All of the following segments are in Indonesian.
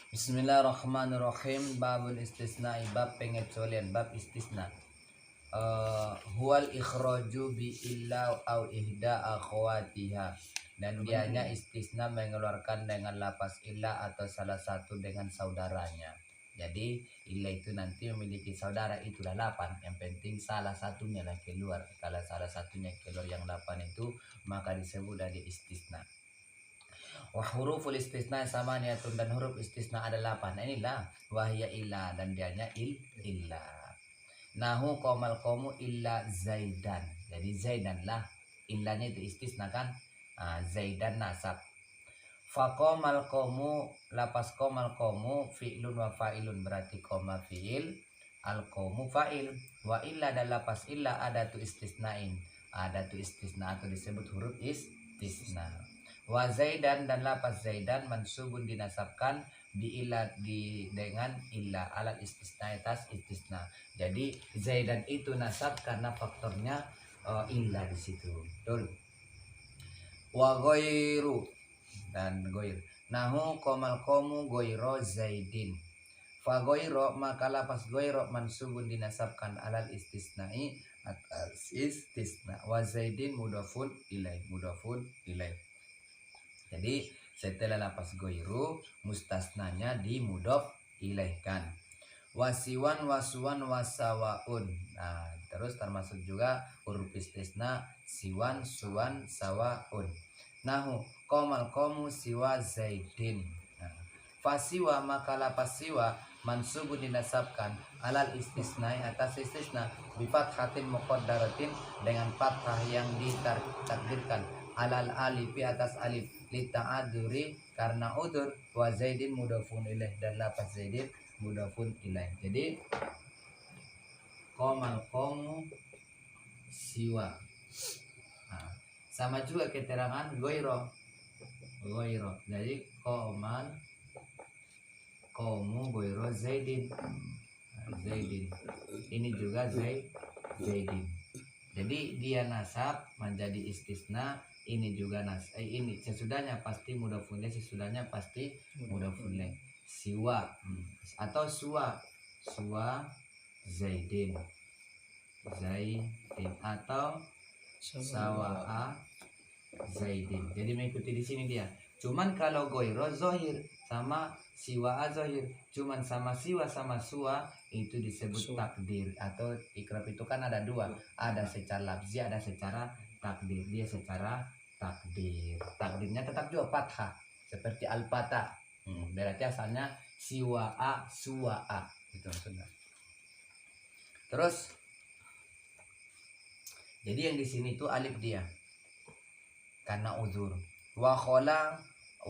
Bismillahirrahmanirrahim. Babul istisna, bab pengecualian, bab istisna. Huwal ikhraju bi illa au ihda akhwatiha, dan dianya istisna mengeluarkan dengan lapas illa atau salah satu dengan saudaranya. Jadi illa itu nanti memiliki saudara, itulah 8. Yang penting salah satunya lah keluar. Kalau salah satunya keluar yang 8 itu, maka disebut dari istisna. Wa huruful istisna samaniyatun, dan huruf istisna ada 8. Nah, inilah wahya illa, dan dianya illa. Nahu komal komu illa zaidan. Jadi zaidan lah illanya, itu istisna kan. Zaidan nasab. Faqomal komu, lapas komal komu fi'lun wa fa'ilun, berarti koma fi'il, al komu fa'il. Wa illa, dan lapas illa ada tu istisnain, ada tu istisna atau disebut huruf istisna. Wa zaidan, dan lapas zaidan mansubun dinasabkan bi illa, dengan illa, alat istisna atas istisna. Jadi zaidan itu nasab karena faktornya illa di situ. Betul. Wa ghairu, dan goir. Nahu komal komu goiro zaidin. Fa goiro, maka lapas goiro mansubun dinasabkan alal istisnai atas istisna. Wa zaidin mudafun ilaih, mudafun ilaih. Jadi setelah lapas goiru, mustasnanya di mudaf ilaihkan. Wasiwan, wasuwan, wasawaun. Nah, terus termasuk juga huruf istisna siwan, suwan, sawaun. Nahu komal komu siwa zaidin. Nah, fasiwa, maka lapas siwa mansubun dinasabkan alal istisna atas istisna bifat hatin muqaddaratin, dengan fathah yang ditakdirkan alal alifi atas alif, lita'aduri, karena udur, wa zaidin mudafun ilaih, dan lapas zaidin mudafun ilaih. Jadi komal komu siwa. Nah, sama juga keterangan goiro. Jadi komal komu goiro zaidin. Zaidin. Ini juga zaidin. Jadi dia nasab menjadi istisna. Ini juga ini sesudahnya pasti mudafun ilaih, sesudahnya pasti mudafun ilaih. Siwa atau suwa zaidin atau sawa'a zaidin. Jadi mengikuti di sini dia. Cuman kalau goiro zohir sama siwa'a zohir. Cuman sama siwa sama suwa itu disebut takdir, atau ikrab itu kan ada 2, ada secara lafzi, ada secara takdir. Dia secara takdir, takdirnya tetap juga fathah seperti al-fatah. Berarti asalnya siwa'a suwa'a, itu maksudnya. Terus jadi yang di sini tuh alif dia karena uzur. Wa khola,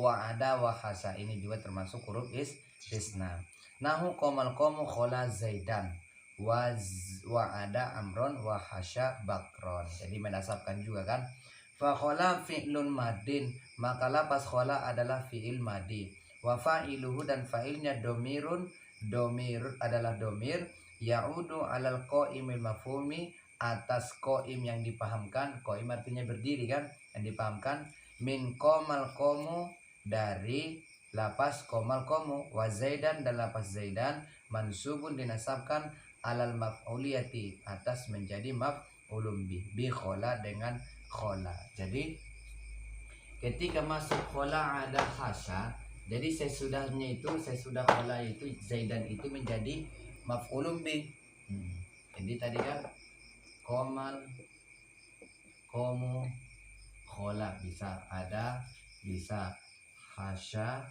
wa ada, wa hasa, ini juga termasuk huruf istisna. Nahu komal komu khola zaidan, wa ada amron, wa hasya bakron. Jadi menasabkan juga kan. Fa khola fi'lun madin, maka lapas khola adalah fi'il madi. Wa fa'iluhu, dan fa'ilnya domirun, domir adalah domir ya'udu alal qaimil mafhumi, atas qaim yang dipahamkan. Qaim artinya berdiri kan, yang dipahamkan. Min komal komu, dari lapas komal komu. Wa zaidan, dan lapas zaidan mansubun dinasabkan alal maf'uliyati, atas menjadi maf'ulun bi khola, dengan khola. Jadi ketika masuk khola ada hasya, jadi sesudahnya itu, sesudah khola itu zaidan itu menjadi maf'ulun bi. Jadi tadi kan komal komu khola, bisa ada, bisa hasya,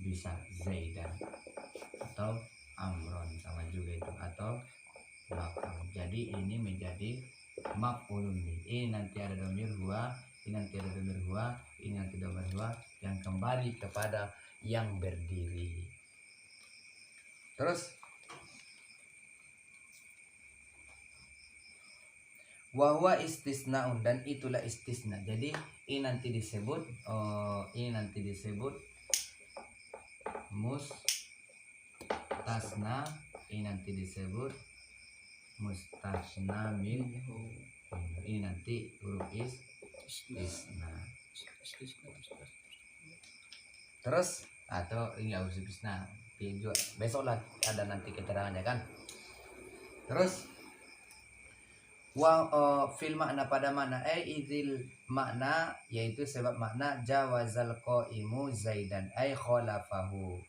bisa zaidan, atau amron, sama juga itu, atau bakron. Jadi ini menjadi maf'ulun bi. Ini nanti ada domir huwa, ini nanti ada domir huwa, ini nanti domir huwa yang kembali kepada yang berdiri. Terus wahwa istisnaun, dan itulah istisna. Jadi ini nanti disebut mustasna, ini nanti disebut mustasna min, ini nanti huruf istisna. Terus atau ini harus istisna. Besok lah ada nanti keterangannya kan. Terus fil makna pada makna izil makna yaitu sebab makna jawazal qaimu zaidan khalafahu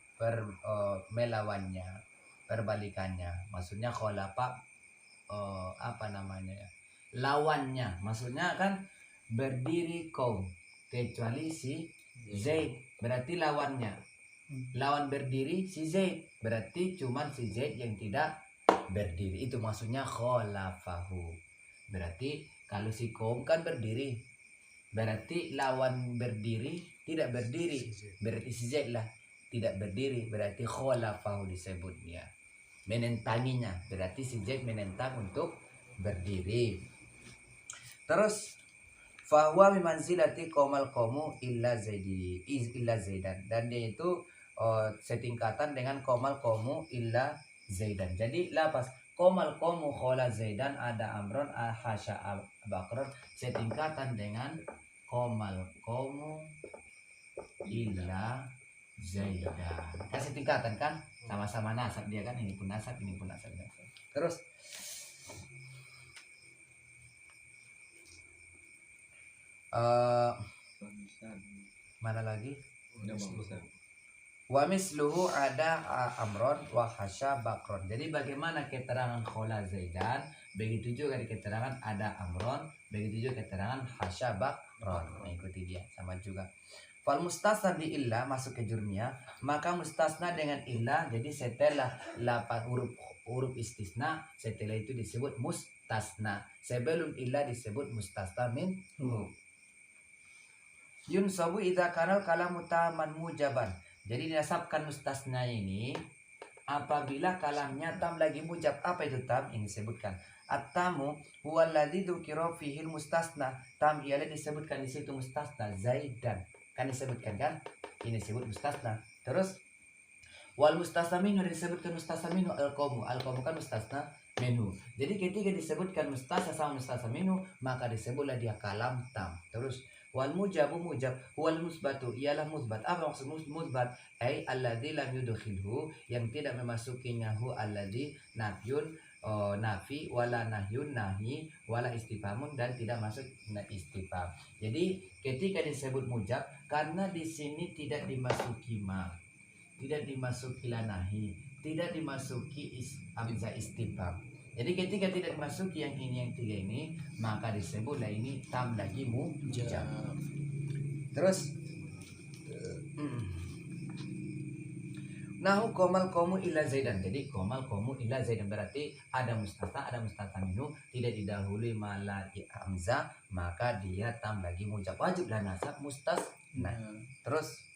melawannya, perbalikannya. Maksudnya khalafa apa namanya ya, lawannya. Maksudnya kan berdiri kaum kecuali si Zaid, berarti lawannya. Lawan berdiri si Zaid, berarti cuman si Zaid yang tidak berdiri. Itu maksudnya khalafahu. Berarti kalau si kaum kan berdiri, berarti lawan berdiri tidak berdiri, berarti si Zaid lah tidak berdiri, berarti khalafahu disebutnya, menentanginya. Berarti si Zaid menentang untuk berdiri. Terus fahuwa bimanzilati qomal qomu illa zaidan, dan dia itu setingkatan dengan qomal qomu illa zaidan. Jadi lapas qomal qomu khola zaidan ada amron hasya bakron setingkatan dengan qomal qomu illa zaidan. Kan setingkatan kan, sama-sama nasab dia kan, ini pun nasab, ini pun nasab. Terus mana lagi? Wa misluhu ada amron wa hasya bakron. Jadi bagaimana keterangan khola zaidan, begitu juga di keterangan ada amron, begitu juga keterangan hasya bakron. Mengikuti dia sama juga. Fal mustasna bi illa masuk ke jurmiyah, maka mustasna dengan illa, jadi setelah 8 huruf istisna, setelah itu disebut mustasna. Sebelum illa disebut mustasna minhu. Yunsabu idza kanal kalamu taman mujaban. Jadi dinasabkan mustasna ini apabila kalamnya tam lagi mujab. Apa itu tam? Ini disebutkan. At-tamu huwa alladzi dzukira fihi mustasna. Tam ialah disebutkan di situ mustasna zaidan. Kan disebutkan kan? Ini disebut mustasna. Terus wal mustasna minhu disebutkan mustasna minhu al-qamu. Al-qamu kan mustasna minhu. Jadi ketika disebutkan mustasna sama mustasna minhu, maka disebutlah dia kalam tam. Terus wal mujabu mujab wal musbatu ialah musbat. Apa maksud musbat? Ai alladzi lam yudkhilhu, yang tidak memasukinya hu alladzi nafyun nafi wala nahyun nahi wala istifhamun, dan tidak masuk istifham. Jadi ketika disebut mujab karena di sini tidak dimasuki ma, tidak dimasuki la nahi, tidak dimasuki hamzah istifham. Jadi ketika tidak dimasuki yang ini, yang tiga ini, maka disebutlah ini tam lagi mujab. Terus nahu komal komu illa zaidan. Jadi komal komu illa zaidan berarti ada mustasna, ada mustasna minhu, tidak didahului mala hamzah, maka dia tam lagi mujab. Wajiblah nasab mustasna. Terus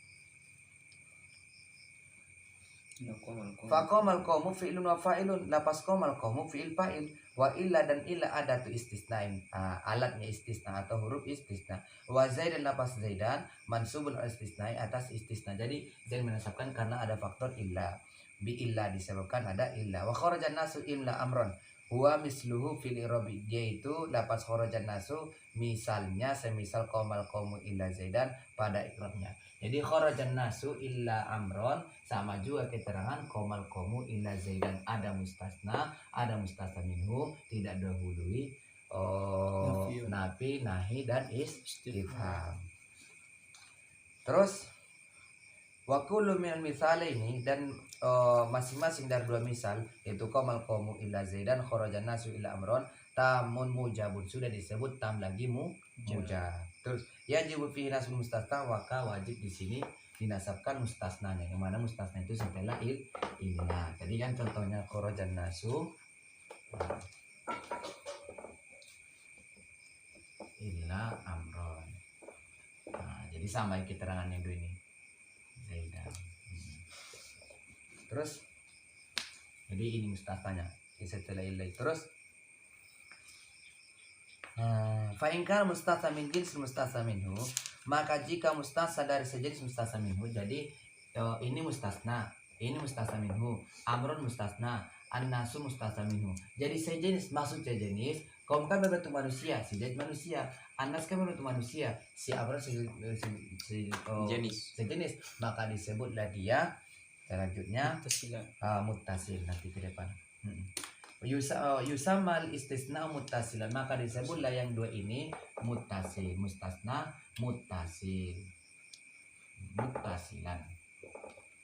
Faqamal qawmu fi'lun wa fa'ilun. Lapas qamal qawmu fi'il fa'il. Wa illa, dan illa ada tu istisnain, alatnya istisna atau huruf istisna. Wa zaidan, lapas zaidan mansubun istisnai, atas istisna. Jadi zaid menasabkan karena ada faktor illa. Bi illa disebabkan ada illa. Wa kharajan nasu imla amron huwa misluhu fil irabi. Dia itu lapas kharajan nasu misalnya semisal qamal qawmu illa zaidan pada ikrabnya. Jadi kharajan nasu illa amron sama juga keterangan qamal qawmu illa zaidan, ada mustasna, ada mustasna minhu, tidak dahului nafi, nahi, dan istifham. Terus wa kullu min misalaini, dan masing-masing dari dua misal, yaitu qamal qawmu illa zaidan, kharajan nasu illa amron, tamun mujabun, sudah disebut tam lagi mujab. Terus yajibu fihi nasbul mustasna, maka wajib di sini dinasabkan mustasnanya, yang mana mustasna itu setelah illa. Tadi kan contohnya kharajan nasu illa amron. Nah, jadi sama keterangan yang dua ini zaidan. Terus jadi ini mustasnanya setelah illa. Terus fa in kana mustasna min jins mustasna minhu, maka jika mustasna dari sejenis mustasna minhu, jadi ini mustasna minhu, amrun mustasna, an-nasu mustasna minhu. Jadi sejenis masuk sejenis, Kaum kan berbentuk manusia, si Zaid manusia, Anas kan berbentuk manusia, si Amr sejenis, maka disebutlah dia selanjutnya muttasil nanti ke depan. Yusamal istisna muttasilan, maka disebutlah yang dua ini muttasil, mustasna muttasilan.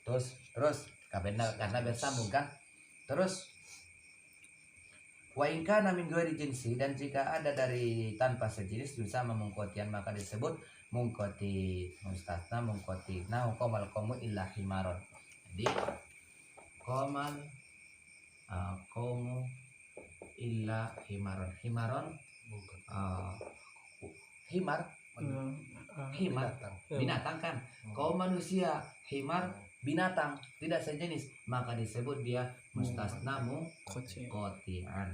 Terus karena bersambung kan. Terus wa in kana min ghairi jinsi, dan jika ada dari tanpa sejenis sama mungkotian, maka disebut mungkoti, mustasna mungkoti. Nah, qomal qomu illa himaron. Jadi qomal qomu illa himaron. Himaron himar binatang kan. Kaum manusia, himar binatang tidak sejenis, maka disebut dia mustasna mungkotian.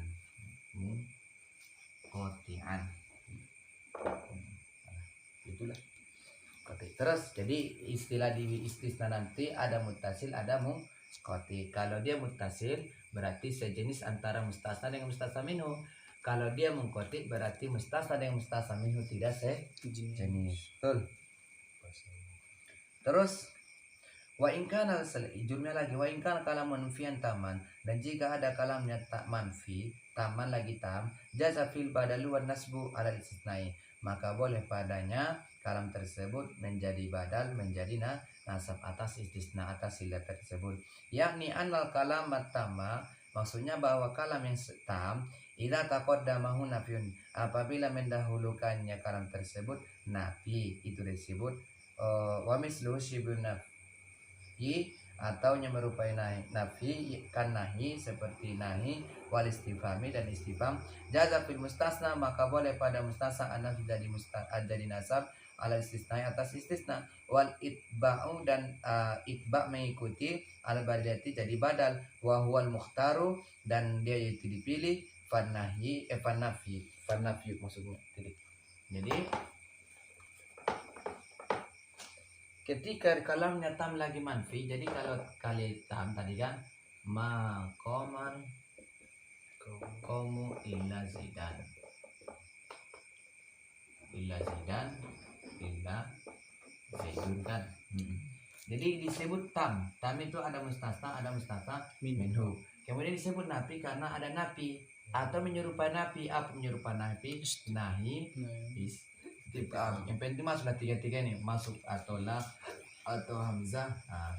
Itulah. Terus jadi istilah di istisna nanti ada muttasil, ada mungkoti. Kalau dia muttasil berarti sejenis antara mustasna dengan mustasna minhu. Kalau dia mungkoti berarti mustasna dengan mustasna minhu tidak sejenis. Betul. Terus wa in kana jumlah lagi, wa in kana kalam manfian taman, dan jika ada kalamnya tak manfi, taman lagi tam, jaza fil badalu wan nasbu ala istisnai, maka boleh padanya kalam tersebut menjadi badal, menjadi nasab atas istisna, atas sila tersebut. Yakni anal kalam tama, maksudnya bahwa kalam yang tam idza taqaddamahu nafyun, apabila mendahulukannya kalam tersebut nafi, itu disebut wa mislu syibun nafi, atau yang merupai nafi kan nahi, seperti nahi wal istifhami dan istifham. Jaza fil mustasna, maka boleh pada mustasna anak jadi nasab ala istisna, atas istisna. Wal itba'u, dan itba' mengikuti, al badati jadi badal, wa huwal mukhtaru, dan dia itu dipilih, fanahi fanafi maksudnya. Jadi ketika kalamnya tam lagi manfi, jadi kalau kali tam tadi kan ma qoman qomu illa zaidan zaidun kan. Jadi disebut tam itu ada mustasna minhu. Kemudian disebut nafi karena ada nafi atau menyerupai nafi. Apa menyerupai nafi? Nahi, istifham. Yang penting masuklah tiga-tiga ini, masuk atau la atau hamzah,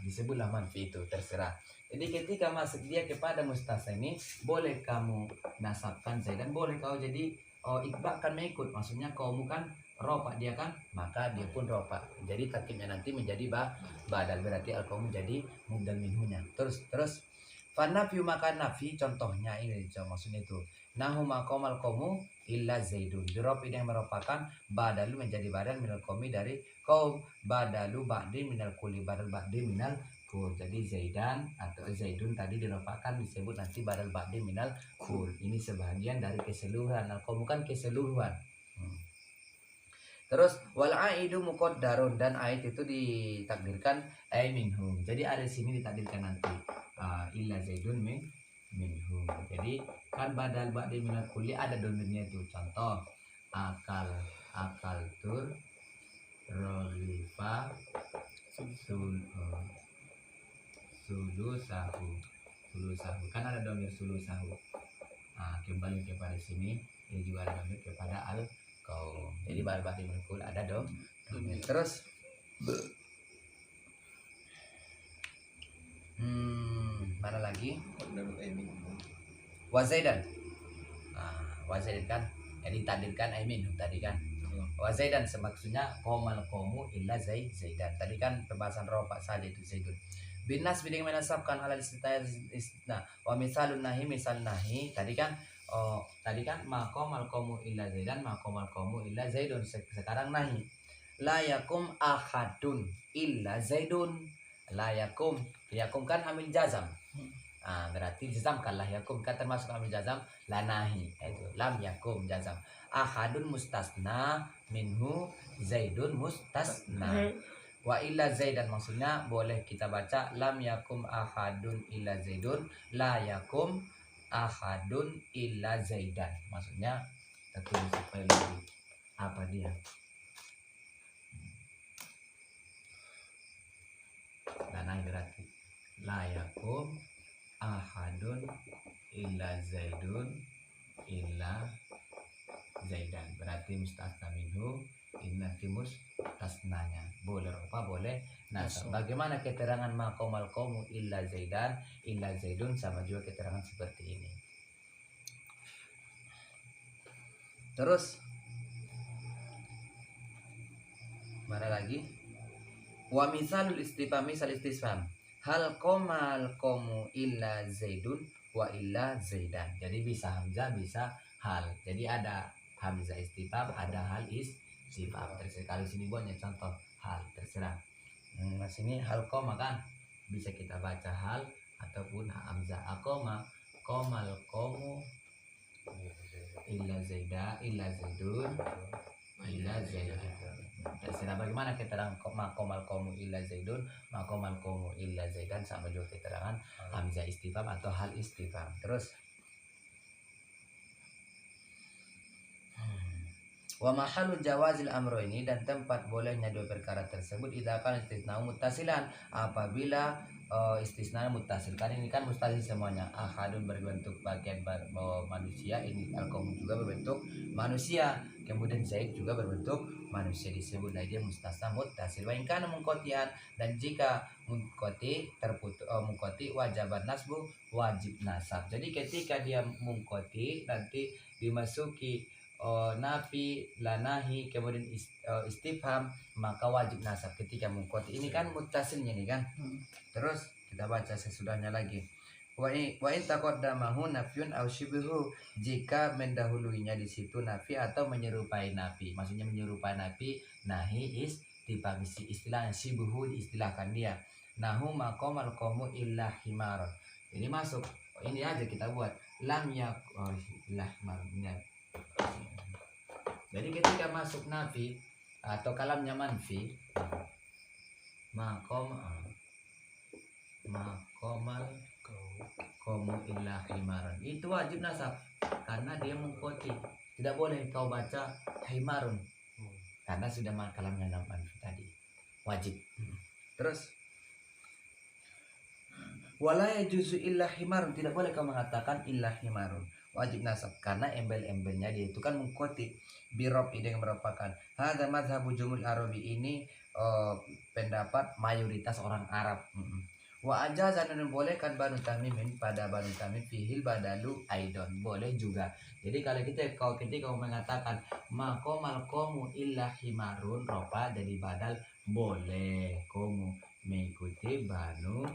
disebutlah manfi, itu terserah. Jadi ketika masuk dia kepada mustasna ini, boleh kamu nasabkan zaidan, boleh kau jadi ikba kan mengikut, maksudnya kamu kan ropa dia kan, maka dia pun ropa. Jadi tarkibnya nanti menjadi badal, berarti al kaum menjadi mubdal minhunya. Terus fanafi, maka nafi contohnya ini, maksudnya itu nahu maqamal qaumu illa zaidun, diropi yang merupakan badalu menjadi badal minal qaumi, dari kaum, badalu ba'di minal kulli, badal ba'di minal kul. Jadi zaidan atau zaidun tadi diropakan disebut nanti badal ba'di minal kul. Ini sebagian dari keseluruhan, al qaum kan keseluruhan. Terus wal aidu muqaddarun, dan aid itu ditakdirkan ay minhum. Jadi ada sini ditakdirkan nanti illa zaidun minhum. Jadi kan badal ba'di minal kulli ada domirnya itu. Contoh akal tur rolifa sulusahu kan ada domir sulusahu. Kembali kepada sini, ini juga ada domir kepada al kaum. Jadi badal ba'di minal kulli ada domir. Terus mana lagi? Wazaidan. Wazaidan kan, jadi takdirkan aimin tadi kan. Wazaidan semaksudnya qomal qaumu illa zaidan. Tadi kan pembahasan rofa saja itu zaidun. Binas bidang menasabkan ala istisna. Wa misalun nahi, misal nahi tadi kan ma qomal qaumu illa zaidan, ma qomal qaumu illa zaidun. Sekarang nahi. La yakum ahadun illa zaidun. La yakum kan amil jazam. Berarti jazamkanlah yakum kan termasuk amil jazam, la nahi, itu lam yakum jazam. Ahadun mustasna minhu zaidun mustasna. Wa illa zaidan, maksudnya boleh kita baca lam yakum ahadun illa zaidun, la yakum ahadun illa zaidan. Maksudnya Kita tulis supaya lebih apa dia. Karena berarti la yakum ahadun illa zaidun illa zaidan. Berarti mustasna minhu ini nanti mustasnanya. Boleh apa? Boleh. Nah, bagaimana keterangan makomal komu illa zaidan illa zaidun, sama juga keterangan seperti ini. Terus mana lagi? Wa misalul istifham, misal istifham. Hal komal komu illa zaidun wa illa zaidan. Jadi bisa hamzah, bisa hal. Jadi ada hamzah istifham, ada hal istifham. Terserah, kali sini buatnya contoh hal, terserah. Nah sini hal koma kan, bisa kita baca hal ataupun hamzah. Akoma komal komu illa zaida illa zaidun illa zaidan. Terserah bagaimana keterangan makomal komu illa zaidun, makomal komu illa zaidan, sama juga keterangan hamzah istifham atau hal istifham. Terus wa mahalu jawazil amro ini, dan tempat bolehnya dua perkara tersebut idza kana istisna muttasilan, apabila istisna muttasil. Kan ini kan muttasil semuanya. Ahadun berbentuk bagian manusia, ini al-qaum juga berbentuk manusia, kemudian zaid juga berbentuk manusia, disebut lagi dia mustasna muttasil. Wa in kana munqati'an, dan jika munqati terputus, munqati wajiban nasbu, wajib nasab. Jadi ketika dia munqati nanti dimasuki nafi, lanahi, kemudian istifham, maka wajib nasab ketika munqati. Ini kan muttasilnya nih kan. Terus kita baca sesudahnya lagi. Wa in taqaddamahu nafyun aw shibhu, jika mendahuluinya di situ nafi atau menyerupai nafi. Maksudnya menyerupai nafi, nahi istifham, istilahnya shibhu diistilahkan dia. Nahu maqamal qawmu illa himar. Ini masuk. Ini aja kita buat lam marnya. Jadi ketika masuk nafi atau kalamnya manfi, makomal komu illa himaran, itu wajib nasab karena dia mengkoti. Tidak boleh kau baca himarun karena sudah kalamnya manfi tadi, wajib. Terus wala yajuzu illa himarun, tidak boleh kau mengatakan illa himarun, wajib nasab karena embel-embelnya dia itu kan mengkoti birob dengan merupakan. Hadza mazhabu jumhur Arabi, ini pendapat mayoritas orang Arab. Wa ajaza, dan bolehkan Banu Tamimin pada Banu Tamim fihil badalu aidon, boleh juga. Jadi kalau ketika kau mengatakan makomal komu illa himarun, ropa jadi badal, boleh komu mengikuti Banu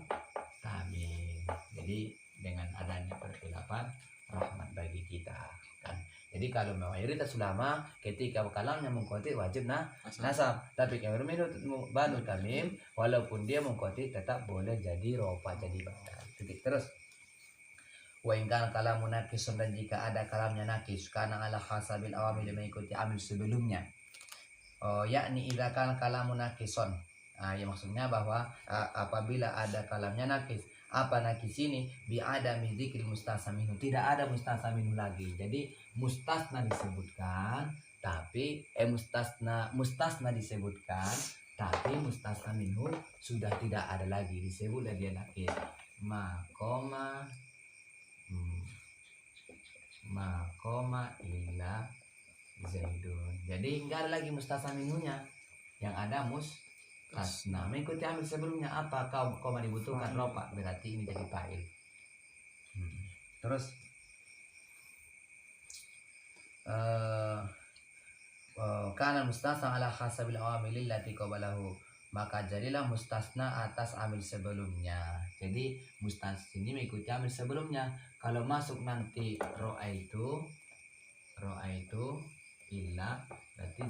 Tamim. Jadi dengan adanya perkhilafan rahmat bagi kita kan. Jadi kalau mayoritas ulama ketika kalamnya mengkoti wajib nasab, tapi kalau menurut Banu Tamim walaupun dia mengkoti tetap boleh jadi rofa, jadi badal. Titik. Terus wa in kana kalamun naqisun, dan jika ada kalamnya naqis karena ala hasabil awamil, mengikuti amil sebelumnya. Yakni idza kana kalamun naqison. Ya maksudnya bahwa apabila ada kalamnya nakis. Apa nakis ini? Bi adami dzikri mustasna minhu, tidak ada mustasna minhu lagi. Jadi mustasna disebutkan tapi mustasna disebutkan tapi mustasna minhu sudah tidak ada lagi, disebut dia nakis. Makoma illa zaidun. Jadi enggak ada lagi mustasna minhunya, yang ada mustasna mengikuti amil sebelumnya. Apa koma dibutuhkan ropa, berarti ini jadi fa'il. Terus kana mustasna ala hasabil awamil allati qabalahu, maka jadilah mustasna atas amil sebelumnya. Jadi mustasna ini mengikuti amil sebelumnya. Kalau masuk nanti ro'aitu illa, berarti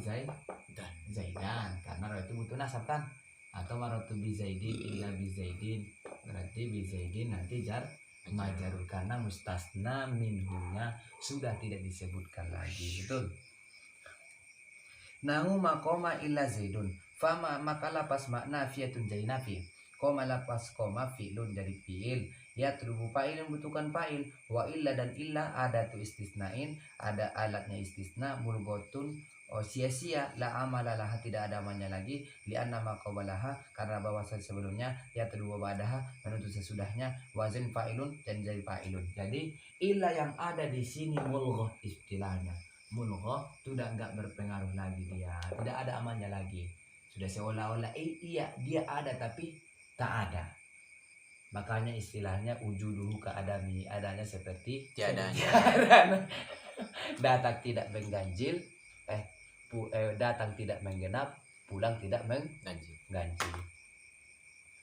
zaidan karena roh itu butuh nasab kan. Atau marotu bi zaidin illa bi zaidin, berarti bi zaidin nanti jar majarur karena mustasna minhunya sudah tidak disebutkan lagi. Betul. Nahu maqama illa zaidun, fama maka lapas makna fiyatun jadi nafi. koma lapas koma fi'lun jadi fi'il, yatlubu fa'il membutuhkan fa'il, wa illa dan illa ada tu istisnain, ada alatnya istisna, mulgotun sia-sia, la amalalah tidak ada amalnya lagi, lianna ma qabalaha karena bahasa sebelumnya, yatlubu ba'daha menuntut sesudahnya, wazin fa'ilun dan jadi fa'ilun. Jadi illa yang ada di sini mulghah istilahnya. Mulghah sudah enggak berpengaruh lagi dia, tidak ada amalnya lagi. Sudah seolah-olah iya dia ada tapi tak ada. Makanya istilahnya ujuduhu keadami, adanya seperti Tiadanya. Datang tidak mengganjil, datang tidak menggenap, pulang tidak mengganjil.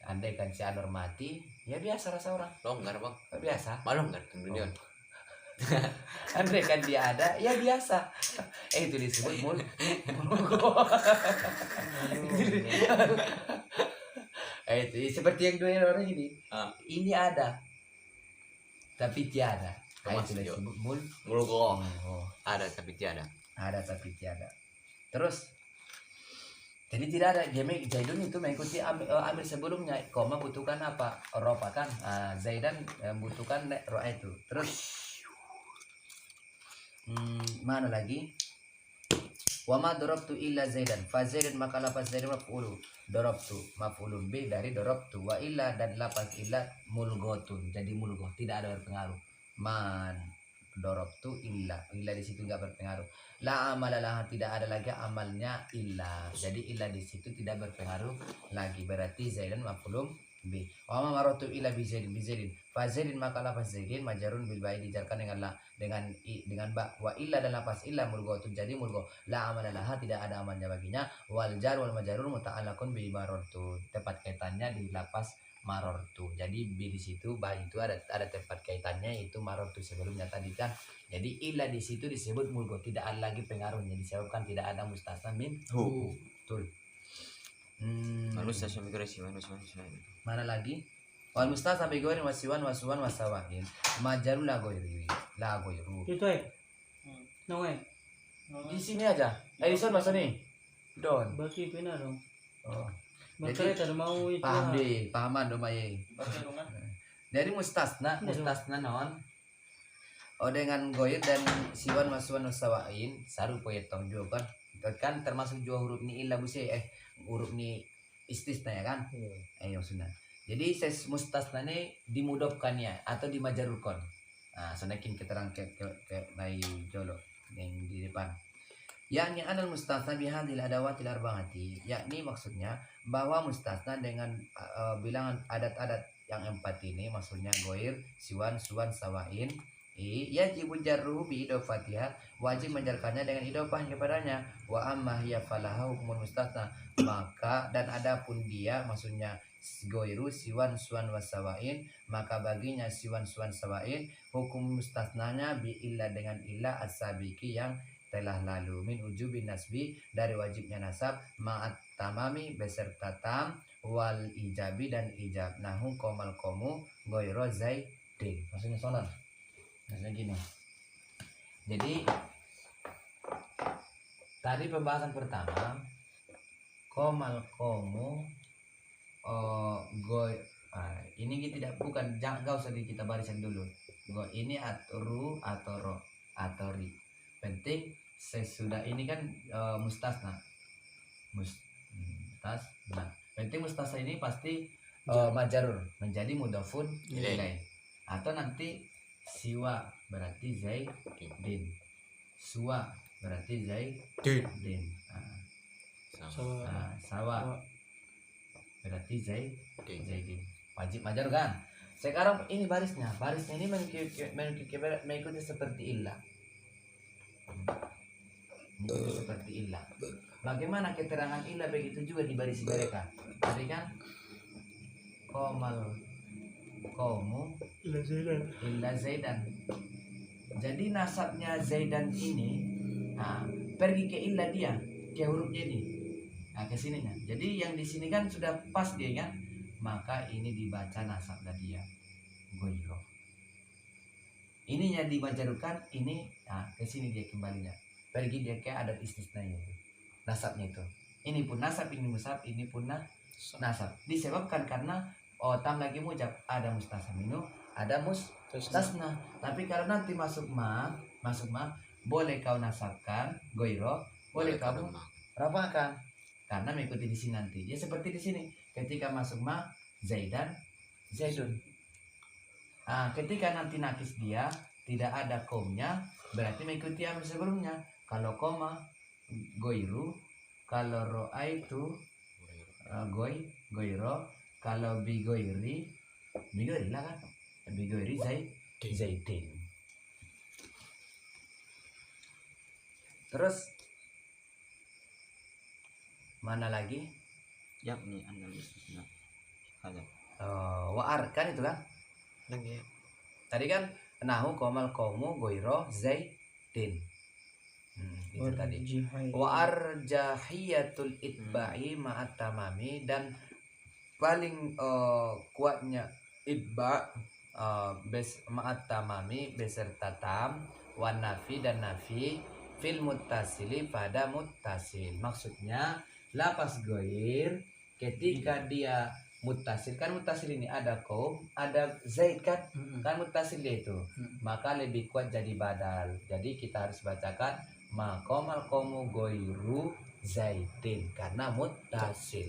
Andai kan si Anwar mati, ya biasa rasa orang. Longgar bang. Biasa. Malonggar kemudian. Andai kan dia ada, ya biasa. Itu disebut itu seperti yang dua orang ini. Ini ada, tapi tiada. Itu disebut mulghah. Ada tapi tiada. Ada tapi tiada. Terus, jadi tidak ada. Zaidun itu mengikuti amil sebelumnya. Koma butuhkan apa? Rofa kan. Zaidan butuhkan roa itu. Terus mana lagi? Wa ma darabtu illa zaidan fa zaidan maka lafaz zaidan maf'ulu darabtu maf'ulun bi dari darabtu, wa illa dan lafaz illa mulghatun jadi mulghah tidak ada berpengaruh. Man darabtu illa di situ enggak berpengaruh. La amalalah tidak ada lagi amalnya illa, jadi illa di situ tidak berpengaruh lagi, berarti zaidan maf'ulun bi. Wa ma maratu illa bi zaidin fa zaidin maka lafaz zaidin majarun bil ba'i dijarkan dengan la dengan ba, wa illa dan lafaz illa mulghatun jadi mulghah, la amalalah tidak ada amalnya baginya, wal jar wal majrur muta'allaqun bi marartu tepat kaitannya di lafaz marartu. Jadi bi di situ ba itu ada tempat kaitannya itu marartu sebelumnya tadi kan. Jadi illa di situ disebut mulghah, tidak ada lagi pengaruhnya disebabkan tidak ada mustasna min hu. Betul. Mana lagi? Wal mustasna bi ghairin wasiwan wasuwan wasawahin majarul la ghairi la ghairu. Itu Di sini aja. Edison masa nih? Don. Bagi pina dong. Oh. Jadi tidak mau itu. Paham deh, pahaman dong Maye. Jadi mustasna non. Dengan goir dan siwan masuan wasawain saru poyetong juga kan. Kan termasuk dua huruf ni illa busi huruf ni istisna ya kan? Ayo sudah. Jadi ses mustasna ini dimudofkannya atau dimajarulkan. Nah, senakin keterang ke bayi jolo yang di depan. Yakni anal mustasna bihadil adawatil arba'ati, yakni maksudnya bahwa mustasna dengan bilangan adat-adat yang 4 ini, maksudnya goir, siwan, suwan, sawain, yajibu jarruhu bi idofatiha, wajib menjarkannya dengan idofah kepadanya. Wa amma hiya falaha hukumul mustasna, maka dan adapun dia maksudnya goiru siwan suwan wasawain, maka baginya siwan suwan sawain hukum mustasnanya bi illa dengan illa as-sabiki yang telah lalu, min ujubin nasbi dari wajibnya nasab, ma'at tamami beserta tam, wal ijabi dan ijab, nahu komal komu goiro zaidin. Maksudnya soal maksudnya gini. Jadi tadi pembahasan pertama komal komu ini tidak bukan, jangan gak usah kita barisan dulu. Ini atru atau ro atau ri. Penting sesudah ini kan mustasna. Mustasna. Penting mustasna ini pasti majarur menjadi mudhafun ilaih. Atau nanti siwa berarti zaidin. Suwa berarti zaidin. Sawa berarti zaidin. Wajib majar kan? Sekarang ini barisnya ini mengikuti seperti illa. Seperti illa. Bagaimana keterangan illa begitu juga di baris mereka. Tadi kan komal komu illa zaidan. Jadi nasabnya zaidan ini pergi ke illa dia, ke hurufnya ini. Ke sininya. Jadi yang di sini kan sudah pas dia kan. Maka ini dibaca nasabnya dia goiro. Ini yang dimajarukan ini ke sini dia kembalinya. Pergi dia ke adat istisnanya itu. Nasabnya itu. Ini pun nasab, ini musab, ini pun nasab. Disebabkan karena tam lagi mujab, ada mustasna minhu, ada mustasna. Tapi kalau nanti masuk ma boleh kau nasabkan goiro, boleh kamu rafa'kan karena mengikuti di sini nanti. Ya seperti di sini, ketika masuk ma Zaidan, Zaidun. Ketika nanti nakis dia tidak ada komnya, berarti mengikuti amil sebelumnya. Kalau koma goiru, kalau roa itu goiro, kalau bigoiri lah kan, bigoiri Zaidin. Terus mana lagi? Yakni annal istisna hadap. Wa'ar kan itu kan? Lagi ya. Tadi kan nahu komal komu goiro Zaidin. Itu tadi. Wa arjahiyatul itba'i ma'at tamami, dan paling kuatnya itba ma'at tamami beserta tam, wan nafi dan nafi fil muttasili pada muttasil. Maksudnya lapas goir ketika dia muttasil, kan muttasil ini ada kaum, ada zaid kan, kan muttasil dia itu, maka lebih kuat jadi badal. Jadi kita harus bacakan maqamal qaumu goiru zaidin karena muttasil.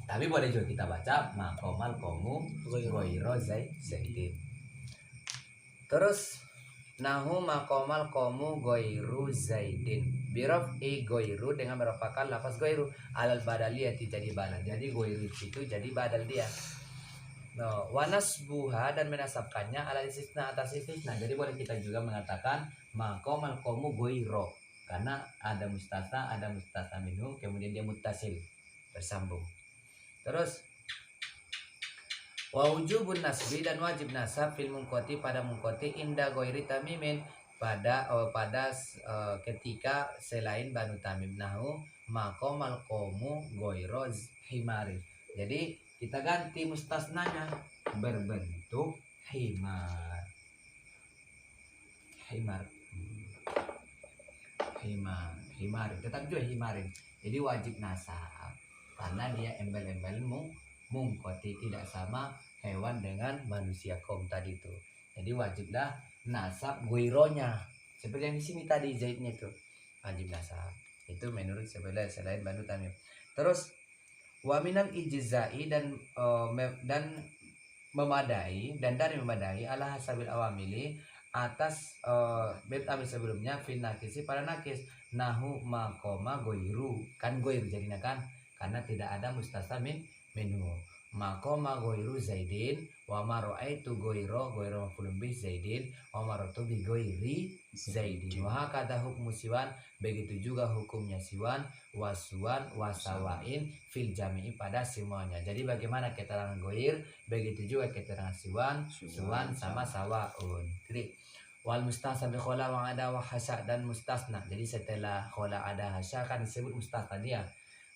Tapi boleh juga kita baca maqamal qaumu goiru zaidin. Terus nahu maqamal qaumu goiru zaidin birof goiru dengan merupakan lafaz goiru alal badaliyati jadi badal. Jadi goiru itu jadi badal dia. Wanasbuha dan menasabkannya ala istisna atas istisna. Jadi boleh kita juga mengatakan maqamal qaumu goiro karena ada mustasna minhu, kemudian dia muttasil bersambung. Terus wa wujubun nasbi, dan wajib nasab fil munqati pada munqati inda goiri tamimin pada ketika selain banu tamim. Nahu maqamal qaumu goiro himari. Jadi kita ganti mustasnanya berbentuk himar. Tetap juga himarin. Jadi wajib nasab karena dia embel-embel mungkoti, tidak sama hewan dengan manusia kaum tadi itu. Jadi wajiblah nasab goironya seperti yang di sini tadi zaidnya itu wajib nasab. Itu menurut selain banu tamim. Terus wa minal ijza'i dan memadai, dan dari memadai ala hasabil awamili atas bait amil sebelumnya fin nakisi pada nakis. Nahu maqama goiru, kan goiru jadinya kan karena tidak ada mustasna minhu. Maqama goiru zaidin wa ma ra'aitu goiro maf'ulun bih zaidin wa maratu bi goiri zaidin. Wa hakadha hukmu siwan, begitu juga hukumnya siwan, wasuan, wasawain fil jami'i pada semuanya. Jadi bagaimana keterangan goir, begitu juga keterangan siwan, suwan sama sawaun. Jadi wal mustasna bi khola wa ada wa hasya, dan mustasna. Jadi setelah khola ada hasya kan disebut mustasna dia.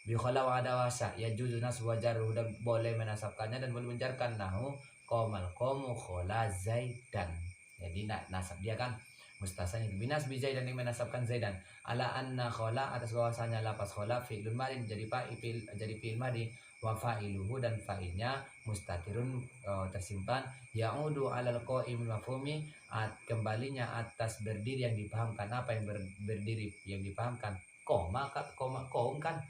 Bi khola wa ada wa hasya ya juzu nasb wa jar, dan boleh menasabkannya dan boleh menjarkan. Nahu qamal qaumu khola zaidan. Jadi nasab dia kan mustasanya binas bi zaidan, yang menasabkan zaidan ala anna khola atas bahwasanya lapas khola fi'lun madin jadi fi'il madin, wa fa'iluhu dan fa'ilnya mustatirun tersimpan, ya'udu alal qaimil mafhumi kembalinya atas berdiri yang dipahamkan. Apa yang berdiri yang dipahamkan? Koma kaum kan.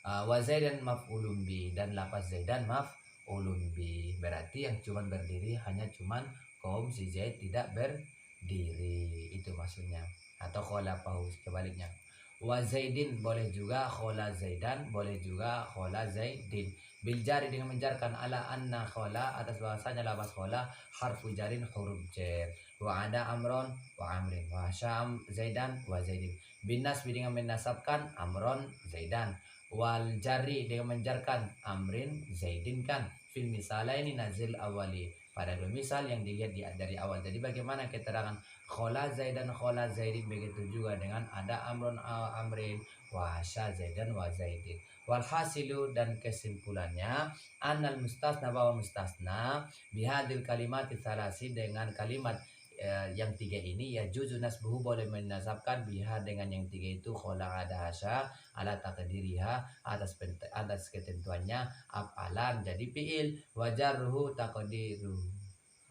Wa zaidan maf'ulun bi, dan lapas zaidan maf'ulun bi, berarti yang cuman berdiri hanya cuman kaum si Zaid tidak berdiri, itu maksudnya. Atau khola paus kebaliknya. Wa zaidin boleh juga khola zaidan, boleh juga khola zaidin. Bil jari dengan menjarkan ala anna khola atas bahasanya labas khola harfu jarin huruf jar. Wa ada amron wa amrin wa syam zaidan wa zaidin. Bin nasbi dengan menasabkan amron zaidan, wal jari dengan menjarkan amrin zaidin kan. Fil misalaini nazil awali, pada dua misal yang dilihat dari awal. Jadi bagaimana keterangan khola zaidan khola zaidin, begitu juga dengan ada amron amrin wa sya zaidan wa zaidin. Wal hasilu, dan kesimpulannya annal mustasna bahwa mustasna bihadil kalimat salasi dengan kalimat yang tiga ini ya juzu nasbuhu boleh menasabkan biha dengan yang tiga itu khola ada hasya ala takdiriha atas ketentuannya apalan jadi fiil wajarruhu takdiru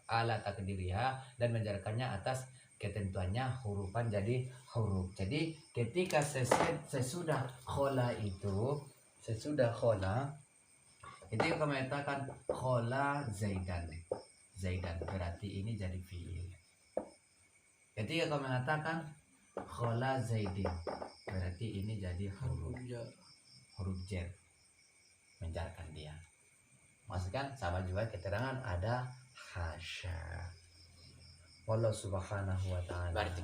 ala takdiriha dan menjarkannya atas ketentuannya hurufan jadi huruf. Jadi ketika sesudah khola itu ketika kami katakan khola Zaidan berarti ini jadi fiil. Ketika kau mengatakan khola Zaidin berarti ini jadi huruf jar menjarkan dia. Maksudkan sama juga keterangan ada hasya. Wallahu subhanahu wa ta'ala. Berarti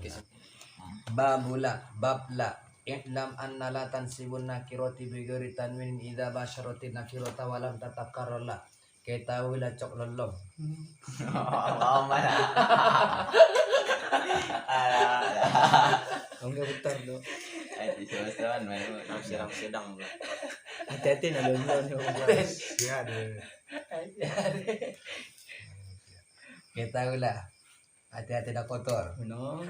babla i'lam anna la tansibun nakirati bi ghairi tanwin idza basyarati nakirata wa lam tatakarrala. Ketahuilah cok lolong. Allahumma la. Enggak betul lo. Di sawan main sedang. Hati-hati na lolong yung mga. Ya deh. Ketahuilah hati-hati dah kotor. No.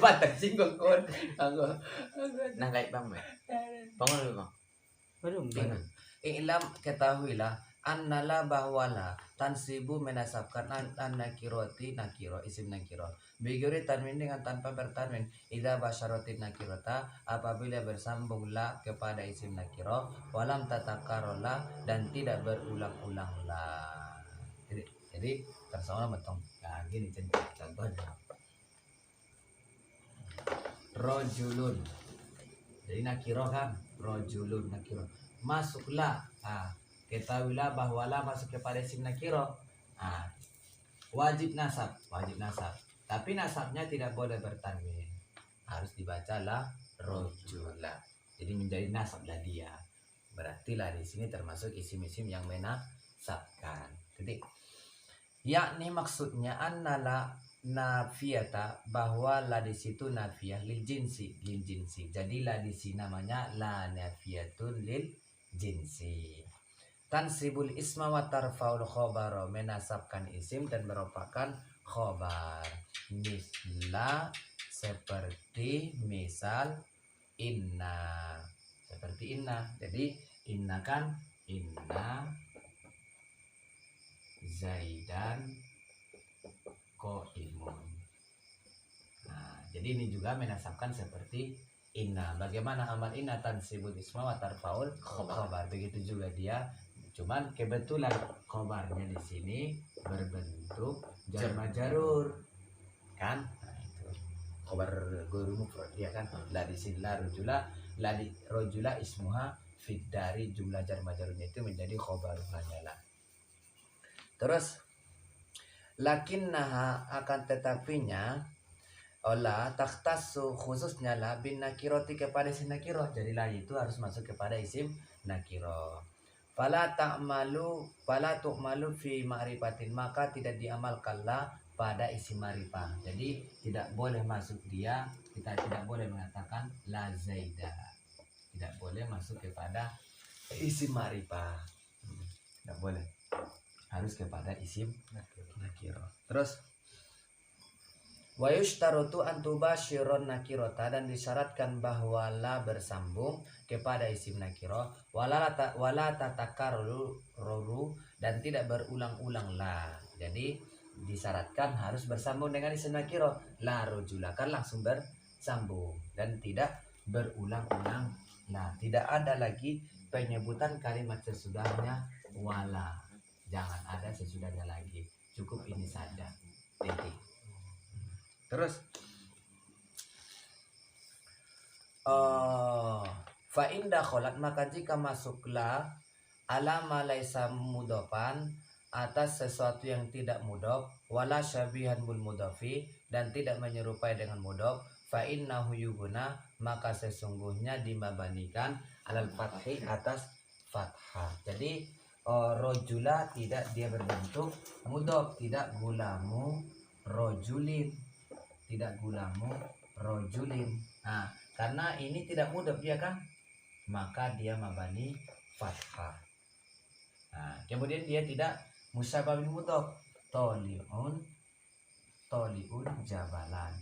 Batang singgung kon. Aku. Nang kait bang. Bangun lu bang. Belum. Ilam ketahuilah annala bahwala tansibu menasabkan an nakiroti nakiro isim nakiro biguri tanwin dengan tanpa bertanwin idza basyarati nakirota apabila bersambung la kepada isim nakiro walam tatakarola dan tidak berulang-ulang la. Jadi tersoal metong. Nah, gini contohnya. Rojulun. Jadi nakiro kan, rojulun nakiro. Masuklah. Ketahuilah bahwa la masuk kepada isim nakiro. Wajib nasab. Tapi nasabnya tidak boleh bertanwin. Harus dibaca la rojula. Jadi menjadi nasab lah dia. Berarti lah di sini termasuk isim-isim yang menasabkan. Jadi yakni maksudnya annala nafiyata bahwa la di situ nafiyah lil jinsi. Jadi la di sini namanya la nafiyatun lil jinsi. Tansibul isma wa tarfaul khobar menasabkan isim dan merupakan khobar. Misla seperti misal inna. Seperti inna. Jadi inna kan inna Zaidan Qaimun. Jadi ini juga menasabkan seperti inna. Bagaimana amal inna tansibul isma wa tarfaul khobar. Begitu juga dia. Cuman kebetulan khobarnya di sini berbentuk jar majrur. Kan? Nah, itu. Khobar guru mufrad dia kan. La di sini la rojula ismuha fid dari jumlah jar majrurnya itu menjadi khobaruhnya lah. Terus lakinnaha akan tetapinya olah takhtassu khususnya la bin nakiroti kepada isim nakiro. Jadi la itu harus masuk kepada isim nakiro. Fala tu'malu fi ma'rifatin maka tidak diamalkanlah pada isim ma'rifah. Jadi tidak boleh masuk dia, kita tidak boleh mengatakan la zaida. Tidak boleh masuk kepada isim ma'rifah. Tidak boleh. Harus kepada isim nakiro. Terus wa yushtarutu an tubashiron nakirota dan disyaratkan bahwa la bersambung kepada isim nakiro wala tatakaru dan tidak berulang-ulang la. Jadi disyaratkan harus bersambung dengan isim nakiro. La rojula kan langsung bersambung dan tidak berulang-ulang la. Tidak ada lagi penyebutan kalimat sesudahnya wala. Jangan ada sesudahnya lagi. Cukup ini saja. Titik. Terus fa inda kholat maka jika masuklah alama laisa mudofan atas sesuatu yang tidak mudof wala syabihan bil mudofi dan tidak menyerupai dengan mudof fa innahu yubuna maka sesungguhnya dimabanikan alal fathi atas fathah. Jadi rojula tidak dia berbentuk mudof, tidak gulamu rojulin, tidak gulamu rojulin. Nah, karena ini tidak mudah dia kan, maka dia mabani fathah. Nah, kemudian dia tidak musyabah bil mudhaf, toliun toliun jabalan.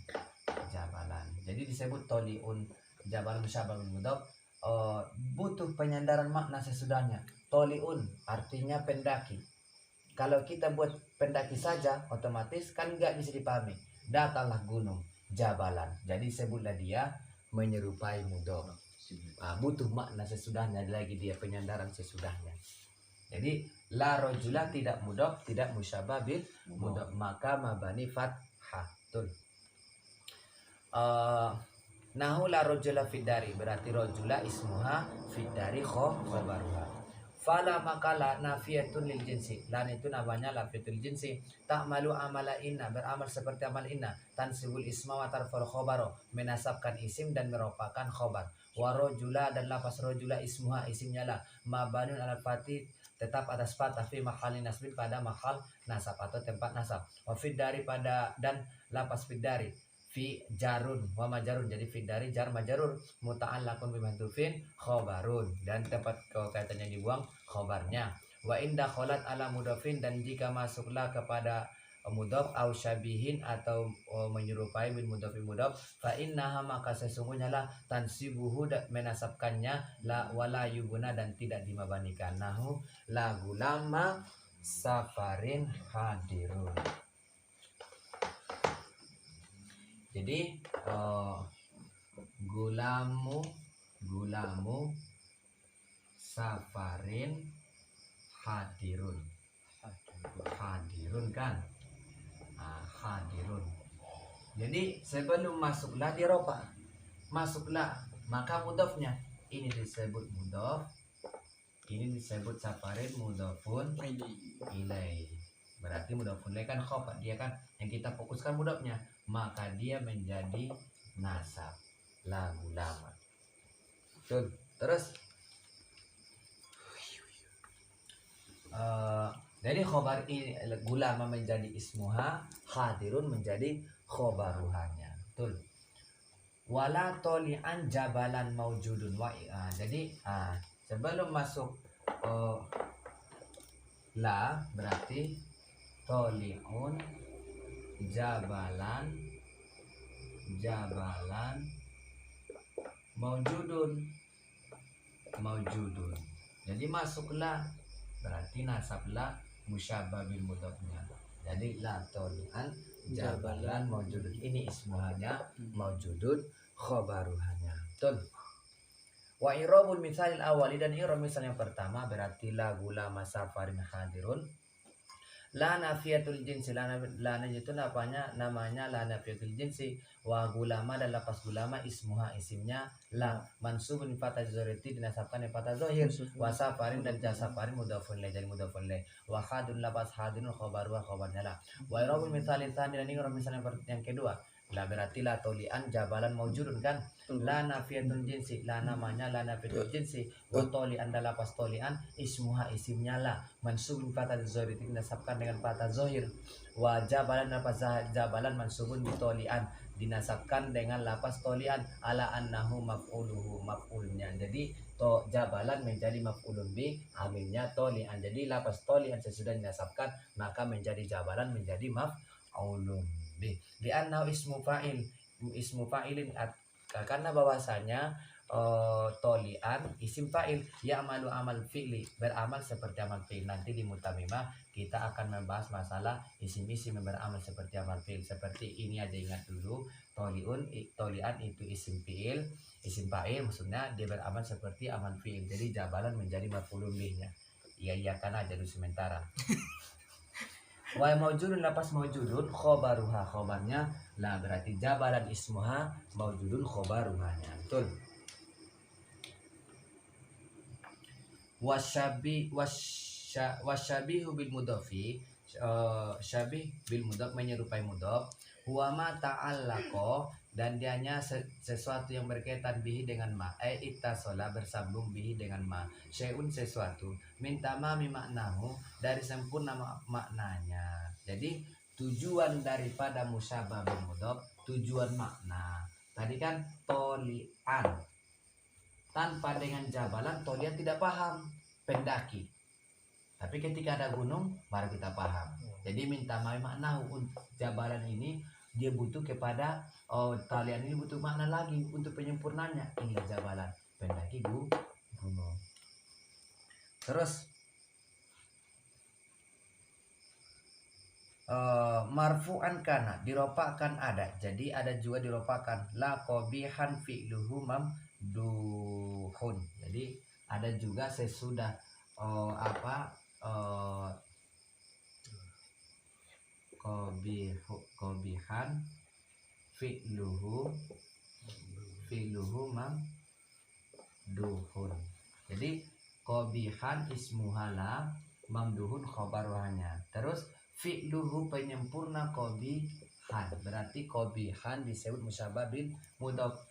Jadi disebut toliun jabalan musyabah bil mudhaf, butuh penyandaran makna sesudahnya. Toliun artinya pendaki. Kalau kita buat pendaki saja, otomatis kan nggak bisa dipahami. Datanglah gunung, jabalan. Jadi sebutlah dia menyerupai mudhaf. Butuh makna sesudahnya, lagi dia penyandaran sesudahnya. Jadi la rojula tidak mudhaf, tidak musyabah bil mudhaf, maka mabani fathatun. Nahu la rojula fidari, berarti rojula ismuha fidari khobaruha. Fala makala nafiyatun lil jinsi, lan itu namanya nafiyatul jinsi. Ta'malu amala inna, beramal seperti amal inna. Tansibul isma wa tarfal khobaro, menasabkan isim dan merupakan khobar. Wa rojula, dan lafaz rojula ismuha, isimnya lah. Mabanun ala fatih, tetap atas fathah fi mahalin nasbin, pada mahal nasab atau tempat nasab. Wa fidari, pada dan lafaz fidari fi jarun wa majarun, jadi fi dari jar majarur muta'allaqun bi mahdhufin khobarun, dan tempat kaitannya dibuang khobarnya. Wa inda kholat ala mudhafin, dan jika masuklah kepada mudhaf au syabihin, atau menyerupai bil mudhafin mudhaf, fa innaha, maka sesungguhnya lah tansibuhu, menasabkannya, la wala yubuna, dan tidak dimabanikan. Nahu la gulama safarin hadirun. Jadi gulamu safarin hadirun kan, hadirun. Jadi sebelum masuklah di ropa, masuklah, maka mudhafnya ini disebut mudhaf, ini disebut safarin mudhafun ilai. Berarti mudhafun ilai kan khobar, dia kan yang kita fokuskan mudhafnya, maka dia menjadi nasab la gulama. Terus dari khobar ini gulama menjadi ismuha, hadirun menjadi khobaruhanya. Betul. Wala toli'an jabalan maujudun wa jadi sebelum masuk la, berarti toli'un jabalan maujudun. Jadi masuklah, berarti nasablah musyabah bil mudhafnya. Jadi la toli'an jabalan maujudun, ini ismuhanya, maujudun khobaruhanya. Betul. Wa irabul misalil awali, dan irab misal yang pertama berarti la gulama safarin hadirun. La nafiyatul jinsi, la itu namanya la nafiyatul jinsi. Wa gulama, dan lapas gulama ismuha, isimnya la, mansubun fatah zahirati, dinasabkan fatah zahir. Wa safarin, dan safarin mudhafun ilaih, jadi mudhafun ilaih. Wa hadun, lapas hadun khobaruha, khobarnya la. Wa irabul misalil tsani, dan irab misal yang kedua, la berarti la tolian jabalan maujudun kan. La nafiyatul jinsi, la namanya la nafiyatul jinsi. Wa tolian, dan lapas tolian ismuha, isimnya la, mansubun fatah zahir, dinasabkan dengan fatah zahir. Wa jabalan, lapas jabalan mansubun bi tolian, dinasabkan dengan lapas tolian, ala annahu maf'uluhu, maf'ulnya. Jadi jabalan menjadi maf'ulun bi, amilnya tolian. Jadi lapas tolian sesudah dinasabkan, maka menjadi jabalan menjadi maf'ulun bi. Di annahu ismu fa'ilin, karena bahwasanya tolian isim fa'il, ya'malu amal fi'li, beramal seperti amal fi'il. Nanti di mutamimah kita akan membahas masalah isim-isim yang beramal seperti amal fi'il. Seperti ini aja, ingat dulu, tolian itu isim fa'il, maksudnya dia beramal seperti amal fi'il. Jadi jabalan menjadi maf'ulun bihnya. Iya kan aja dulu sementara. Wa maujudun, lapas maujudun khobaruha, khobarnya la, berarti jabalan ismuha, maujudun khobaruhanya. Betul. Wasyabihu bil mudhafi, syabih bil mudhaf, menyerupai mudhaf. Huwa ma ta'allaqa, dan dianya sesuatu yang berkaitan bihi dengan ma, ittasola, bersambung bihi dengan ma, syai'un, sesuatu, min tamami maknahu, dari sempurna maknanya. Jadi tujuan daripada musyabah bil mudhaf, tujuan makna. Tadi kan tolian, tanpa dengan jabalan tolian tidak paham, pendaki. Tapi ketika ada gunung baru kita paham. Jadi minta makna jabalan ini dia butuh kepada talian ini butuh makna lagi untuk penyempurnanya. Inilah jabalan pendaki gunung. Terus marfu'an kana diropakan ada. Jadi ada juga diropakan la qabihan fi'luhu mamduhun. Jadi ada juga sesudah qabihan fi'luhu mamduhun. Jadi qabihan ismuhala mamduhun khobaruhanya. Terus fi'luhu penyempurna qabihan. Berarti qabihan disebut musyabah bil mudhaf.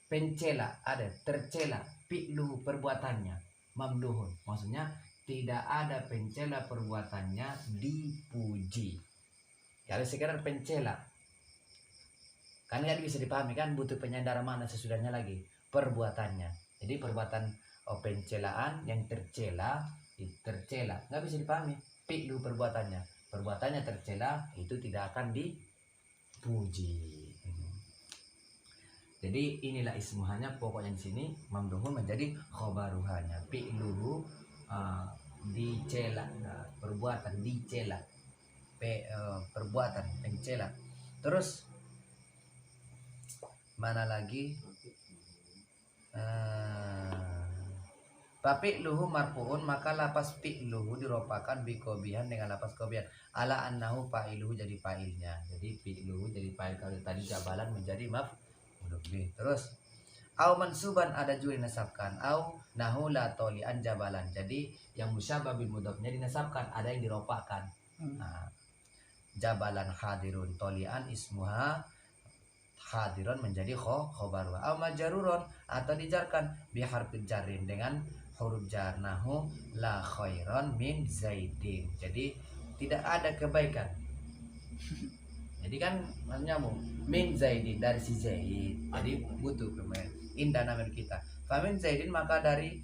Pencela ada, tercela, fi'luhu perbuatannya, mamduhun. Maksudnya tidak ada pencela perbuatannya dipuji. Kalau sekedar pencela kan nggak bisa dipahami kan, butuh penyandaran makna sesudahnya lagi perbuatannya. Jadi perbuatan pencelaan yang tercela nggak bisa dipahami. Fi'lu perbuatannya tercela itu tidak akan dipuji. Jadi inilah ismuhanya, pokoknya di sini mamduhun menjadi khobaruhanya. Fi'luhu dicela, perbuatan dicela, perbuatan pencela. Terus mana lagi? Fi'luhu marfu'un, maka lapas fi'luhu diropakan bikobihan dengan lapas kobihan. Ala annahu fa'iluhu jadi fa'ilnya. Jadi fi'luhu jadi fa'il. Kalau tadi jabalan menjadi terus au mansuban ada juga dinasabkan, au nahu la tolian jabalan. Jadi yang musyabah bil mudhafnya dinasabkan, ada yang diropakan. Nah, jabalan hadirun tolian ismuha hadirun menjadi khobaru. Au majaruron atau dijarkan bi harfin jarrin dengan huruf jar, nahu la khairon min zaidin. Jadi tidak ada kebaikan. Jadi kan nyambung min zaidin dari si Zaid. Jadi butuh kemarin indah nama kita. Famin zaidin maka dari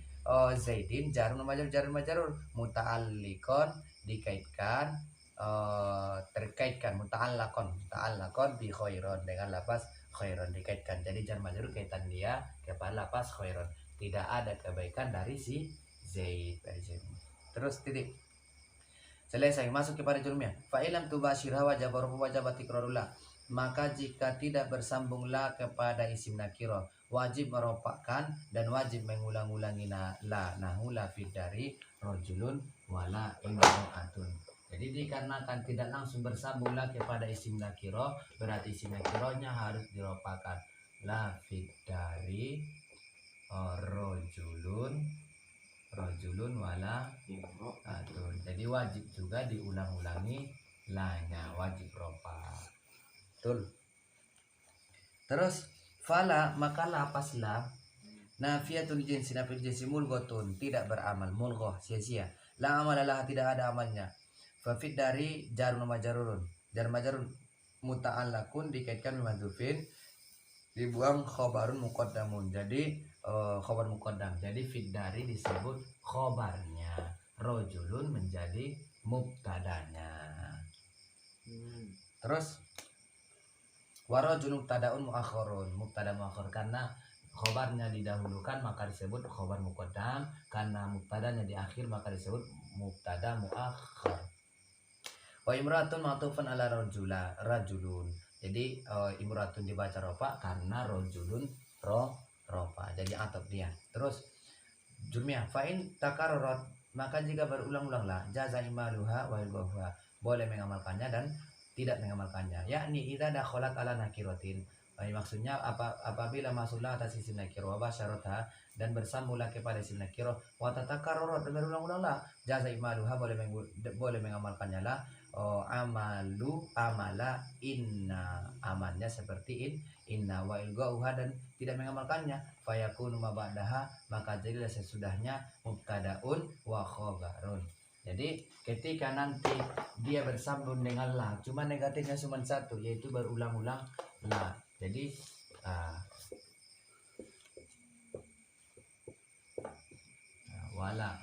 zaidin jarun majarur muta'alliqon dikaitkan terkaitkan muta'allaqon bi khairon dengan lafaz khairon dikaitkan. Jadi jar majrur kaitan dia kepada lafaz khairon. Tidak ada kebaikan dari si Zaid. Terus titik. Selesai, masuk kepada jurumnya. Fa'ilam tubashirha wajabat ikrarullah. Maka jika tidak bersambunglah kepada isim nakiro, wajib meropakkan dan wajib mengulang-ulangi la nahu la fidari rojulun wala imro'atun. Jadi dikarenakan tidak langsung bersambunglah kepada isim nakiro, berarti isim nakironya harus diropakkan. La fidari rojulun wala imro'atun. Jadi wajib juga diulang-ulangi lanya, wajib ropa. Betul. Terus fala maka lapas la nafiyatul jinsi, nafil jinsi mulghotun tidak beramal, mulghoh sia-sia. La amalalah tidak ada amalnya. Fafid dari jarun majarurun, jar majarun muta'allaqun dikaitkan madzufin, dibuang khobarun muqaddamun. Jadi khobar muqaddam. Jadi fid dari disebut khobarnya, rojulun menjadi mubtadanya. Terus warajulun mubtadaun muakhirun, mubtada muakhir karena khobarnya didahulukan maka disebut khobar muqaddam, karena mubtadanya di akhir maka disebut mubtada muakhir. Wa imratun ma'tufun ala rajulun. Jadi imratun dibaca rofa karena rojulun rofa, jadi atap dia. Terus jurmiyah fa'in takarrot maka jika berulang-ulanglah jaza imaluha wa ilghuha, boleh mengamalkannya dan tidak mengamalkannya. Yakni idza dakhalat ala nakiratin, maksudnya apabila masuklah atas isim nakir wa basyarata dan bersambunglah kepada isim nakir wa tatakarrara dan berulang-ulanglah jaza imaluha, boleh mengamalkannya lah. Amala inna, amalnya seperti inna, wa ilgauha dan tidak mengamalkannya fayakunu ma ba'daha, maka jadilah sesudahnya mubtadaun wa khobarun. Jadi ketika nanti dia bersambung dengan la, cuma negatifnya cuma satu, yaitu berulang-ulang la. Jadi wala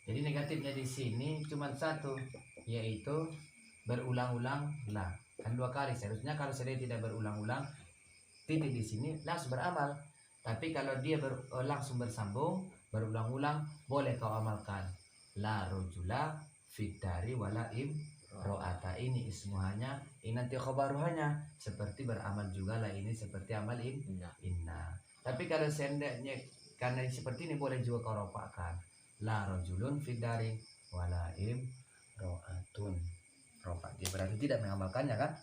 Jadi negatifnya di sini cuma satu, yaitu berulang-ulang la. Kan 2 kali. Seharusnya kalau saya tidak berulang-ulang, titik di sini langsung beramal. Tapi kalau dia langsung bersambung, berulang-ulang, boleh kau amalkan. La rojula fitari wala ro'ata, ini ismuhanya, ini nanti khobaruhanya. Seperti beramal juga lah ini, seperti amal inna. Tapi kalau seandainya karena seperti ini, boleh juga kau ropakan. La rojulun fitari wala ro'atun. Ropa, dia berarti tidak mengamalkannya kan.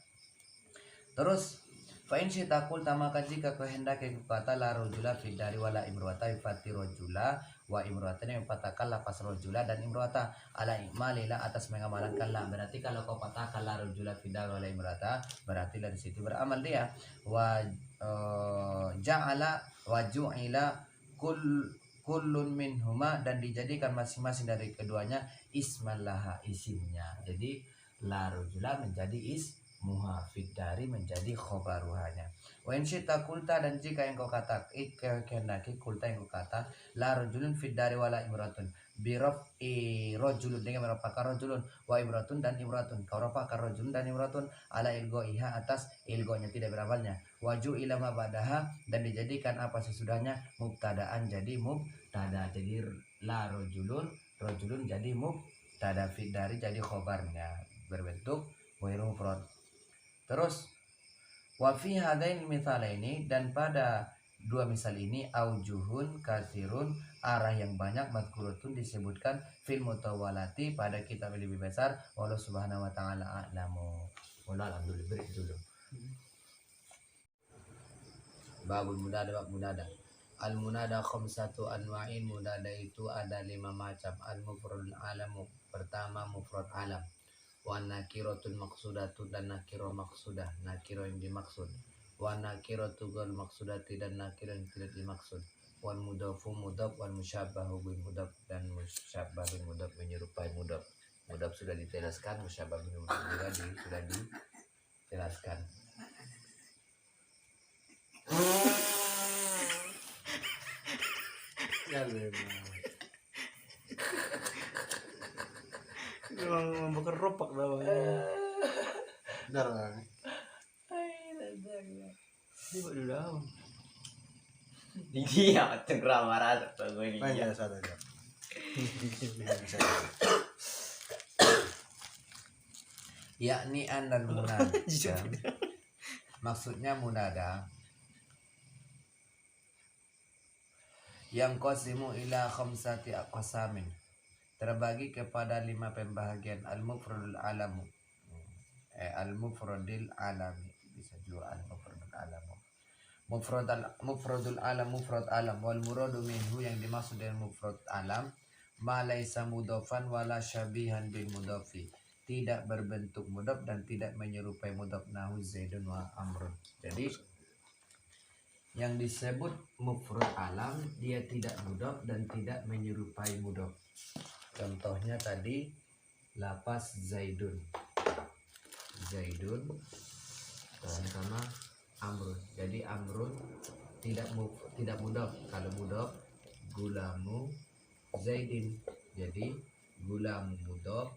Terus fa'in syitakul tamakan jika kehendaki kata la rojula fidari wala imruata ifati rojula wa imruata, yang patahkan lapas rojula dan imruata ala ikmalila atas mengamalkan la. Berarti kalau kau patahkan la rojula fidari wala imruata, berarti dari situ beramal dia. Wa ja'ala wa ju'ila kullun minhuma, dan dijadikan masing-masing dari keduanya ismallaha, isimnya. Jadi la rojula menjadi ismuha, fidari menjadi khobaruhanya. Wa in syi'ta kulta, dan jika yang kau kata kehendaki kulta yang kau kata la rajulun fidari wala imratun birof rajulun, dengan merupakan rajulun wa imratun dan imratun, kau rapakan rajulun dan imratun ala ilgoiha, atas ilgonya tidak beramalnya. Waju ilama badaha, dan dijadikan apa sesudahnya mubtadaan jadi mubtada. Jadi la rajulun jadi mubtada, fidari jadi khobarnya berbentuk ghairu mufrad. Terus wa fi hadain mithalaini, dan pada 2 misal ini aujuhun katsirun, arah yang banyak, madkuratun disebutkan fil mutawalati pada kitab yang lebih besar. Wallahu subhanahu wa ta'ala a'lamu. Wallahu alhamdulillah. Beri dulu. Babul munada, bab munada. Al munada khamsatu anwa'in, munada itu ada 5 macam. Al mufradul alamu, pertama mufrad alam. Wa nakiratul maqsudatun, dan nakiro maksudah, nakiro yang dimaksud. Wa nakiratu ghal maksudati, dan nakiro yang tidak dimaksud. Wal mudhafu mudhaf, wal musyabbahu bil mudhaf, dan musyabbah bil mudhaf menyerupai mudhaf. Mudhaf sudah ditelaskan, musyabbah bil mudhaf juga sudah ditelaskan. Ya memang. Memang membakar ropak bawahnya. Darah. Dia baru daun. Iya, cengkram marah tuh gue ini. Banyak salah ya. Bisa. Yakni an dan munada. Maksudnya munada yang qasimu ila khamsati aqsamin, terbagi kepada 5 pembahagian. Al-mufradul alamu, al-mufradil alami, bisa juga al-mufradul alamu. Mufradul alam, mufrad alam. Wal muradu minhu, yang dimaksud dengan mufrad alam, ma laisa mudhafan wala syabihan bil mudhafi, tidak berbentuk mudhaf dan tidak menyerupai mudhaf, nahu zaidun wa amrun. Jadi yang disebut mufrad alam, dia tidak mudhaf dan tidak menyerupai mudhaf. Contohnya tadi lapas zaidun sama amrun. Jadi amrun tidak mudhaf. Kalau mudhaf gulamu zaidin, jadi gulamu mudhaf,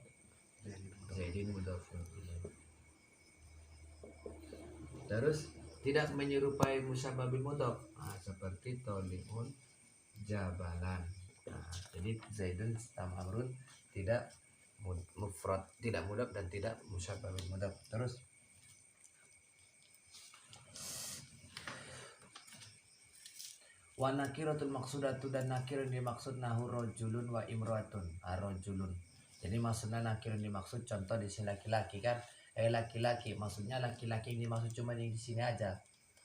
zaidin mudhaf. Terus tidak menyerupai musyabbah bil mudhaf, seperti toliun jabalan. Jadi zaidun sama amrun tidak mufrad, tidak mudhaf dan tidak musyabbah bil mudhaf. Terus wa nakiratul maqsudatu, dan nakir yang dimaksud nahu rajulun wa imratun, rajulun. Jadi maksudnya nakir yang dimaksud, contoh di sini laki-laki kan, laki-laki, maksudnya laki-laki yang dimaksud cuma yang di sini aja.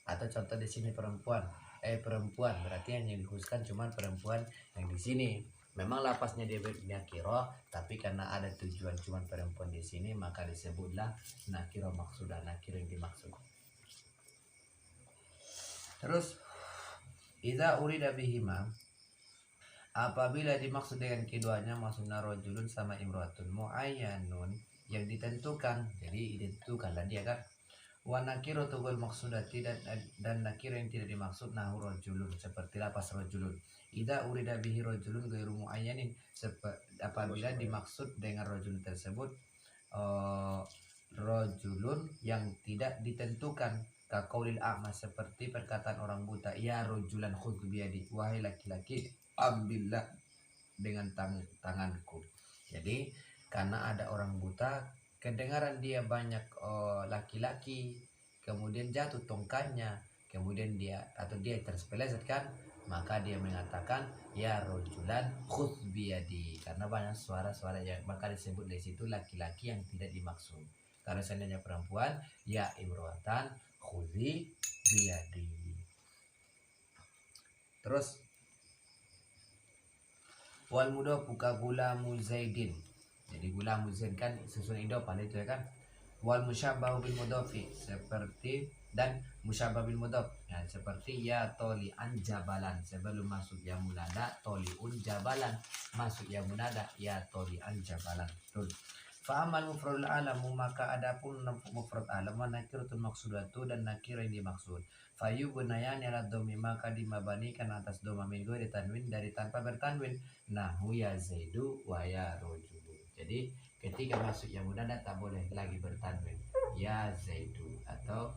Atau contoh di sini perempuan, perempuan, berarti yang dikhususkan cuma perempuan yang di sini. Memang lapasnya dia nakiro, tapi karena ada tujuan cuma perempuan di sini, maka disebutlah nakiro maksudah, nakir yang dimaksud. Terus idza urida bihima, apabila dimaksud dengan keduanya, maksudnya rajulun sama imratun muayyanun, yang ditentukan, jadi ditentukanlah dia kan. Wa nakiratu wal maksudati dan nakir yang tidak dimaksud nahu rajulun seperti lapas rajulun. Idza urida bihi rajulun ghairu muayyanin apabila dimaksud dengan rajulun tersebut rajulun yang tidak ditentukan, kaqaulil a'ma seperti perkataan orang buta, ya rajulan khudh biyadi, wahai laki-laki ambillah dengan tanganku. Jadi karena ada orang buta, kedengaran dia banyak laki-laki, kemudian jatuh tongkatnya, kemudian dia terspeleset kan, maka dia mengatakan ya rojulan khudh biyadi, karena banyak suara-suara yang maka disebut di situ laki-laki yang tidak dimaksud. Kalau seandainya perempuan, ya imro'atan khudhi biyadi. Terus wal mudhafu ka gulamu zaidin. Jadi gulamu zaid kan susun idhofah itu ya kan. Wal musyabbahu bil mudhafi seperti dan musyabbahu bil mudhaf ya, seperti ya toli an jabalan sebelum masuk ya munada toliun jabalan, masuk ya munada ya toli an jabalan. Betul. Fa amal mufradul alamu, maka adapun mufrad alam wa nakiratul maksudatu dan nakir yang dimaksud. Fayu bunayani ala dhammi, maka dimabanikan atas dhamma min ghairi tanwin, dari tanpa bertanwin. Nahu ya zaidu wa ya rajulu. Jadi ketika masuk yang munada tak boleh lagi bertanwin. Ya zaidu atau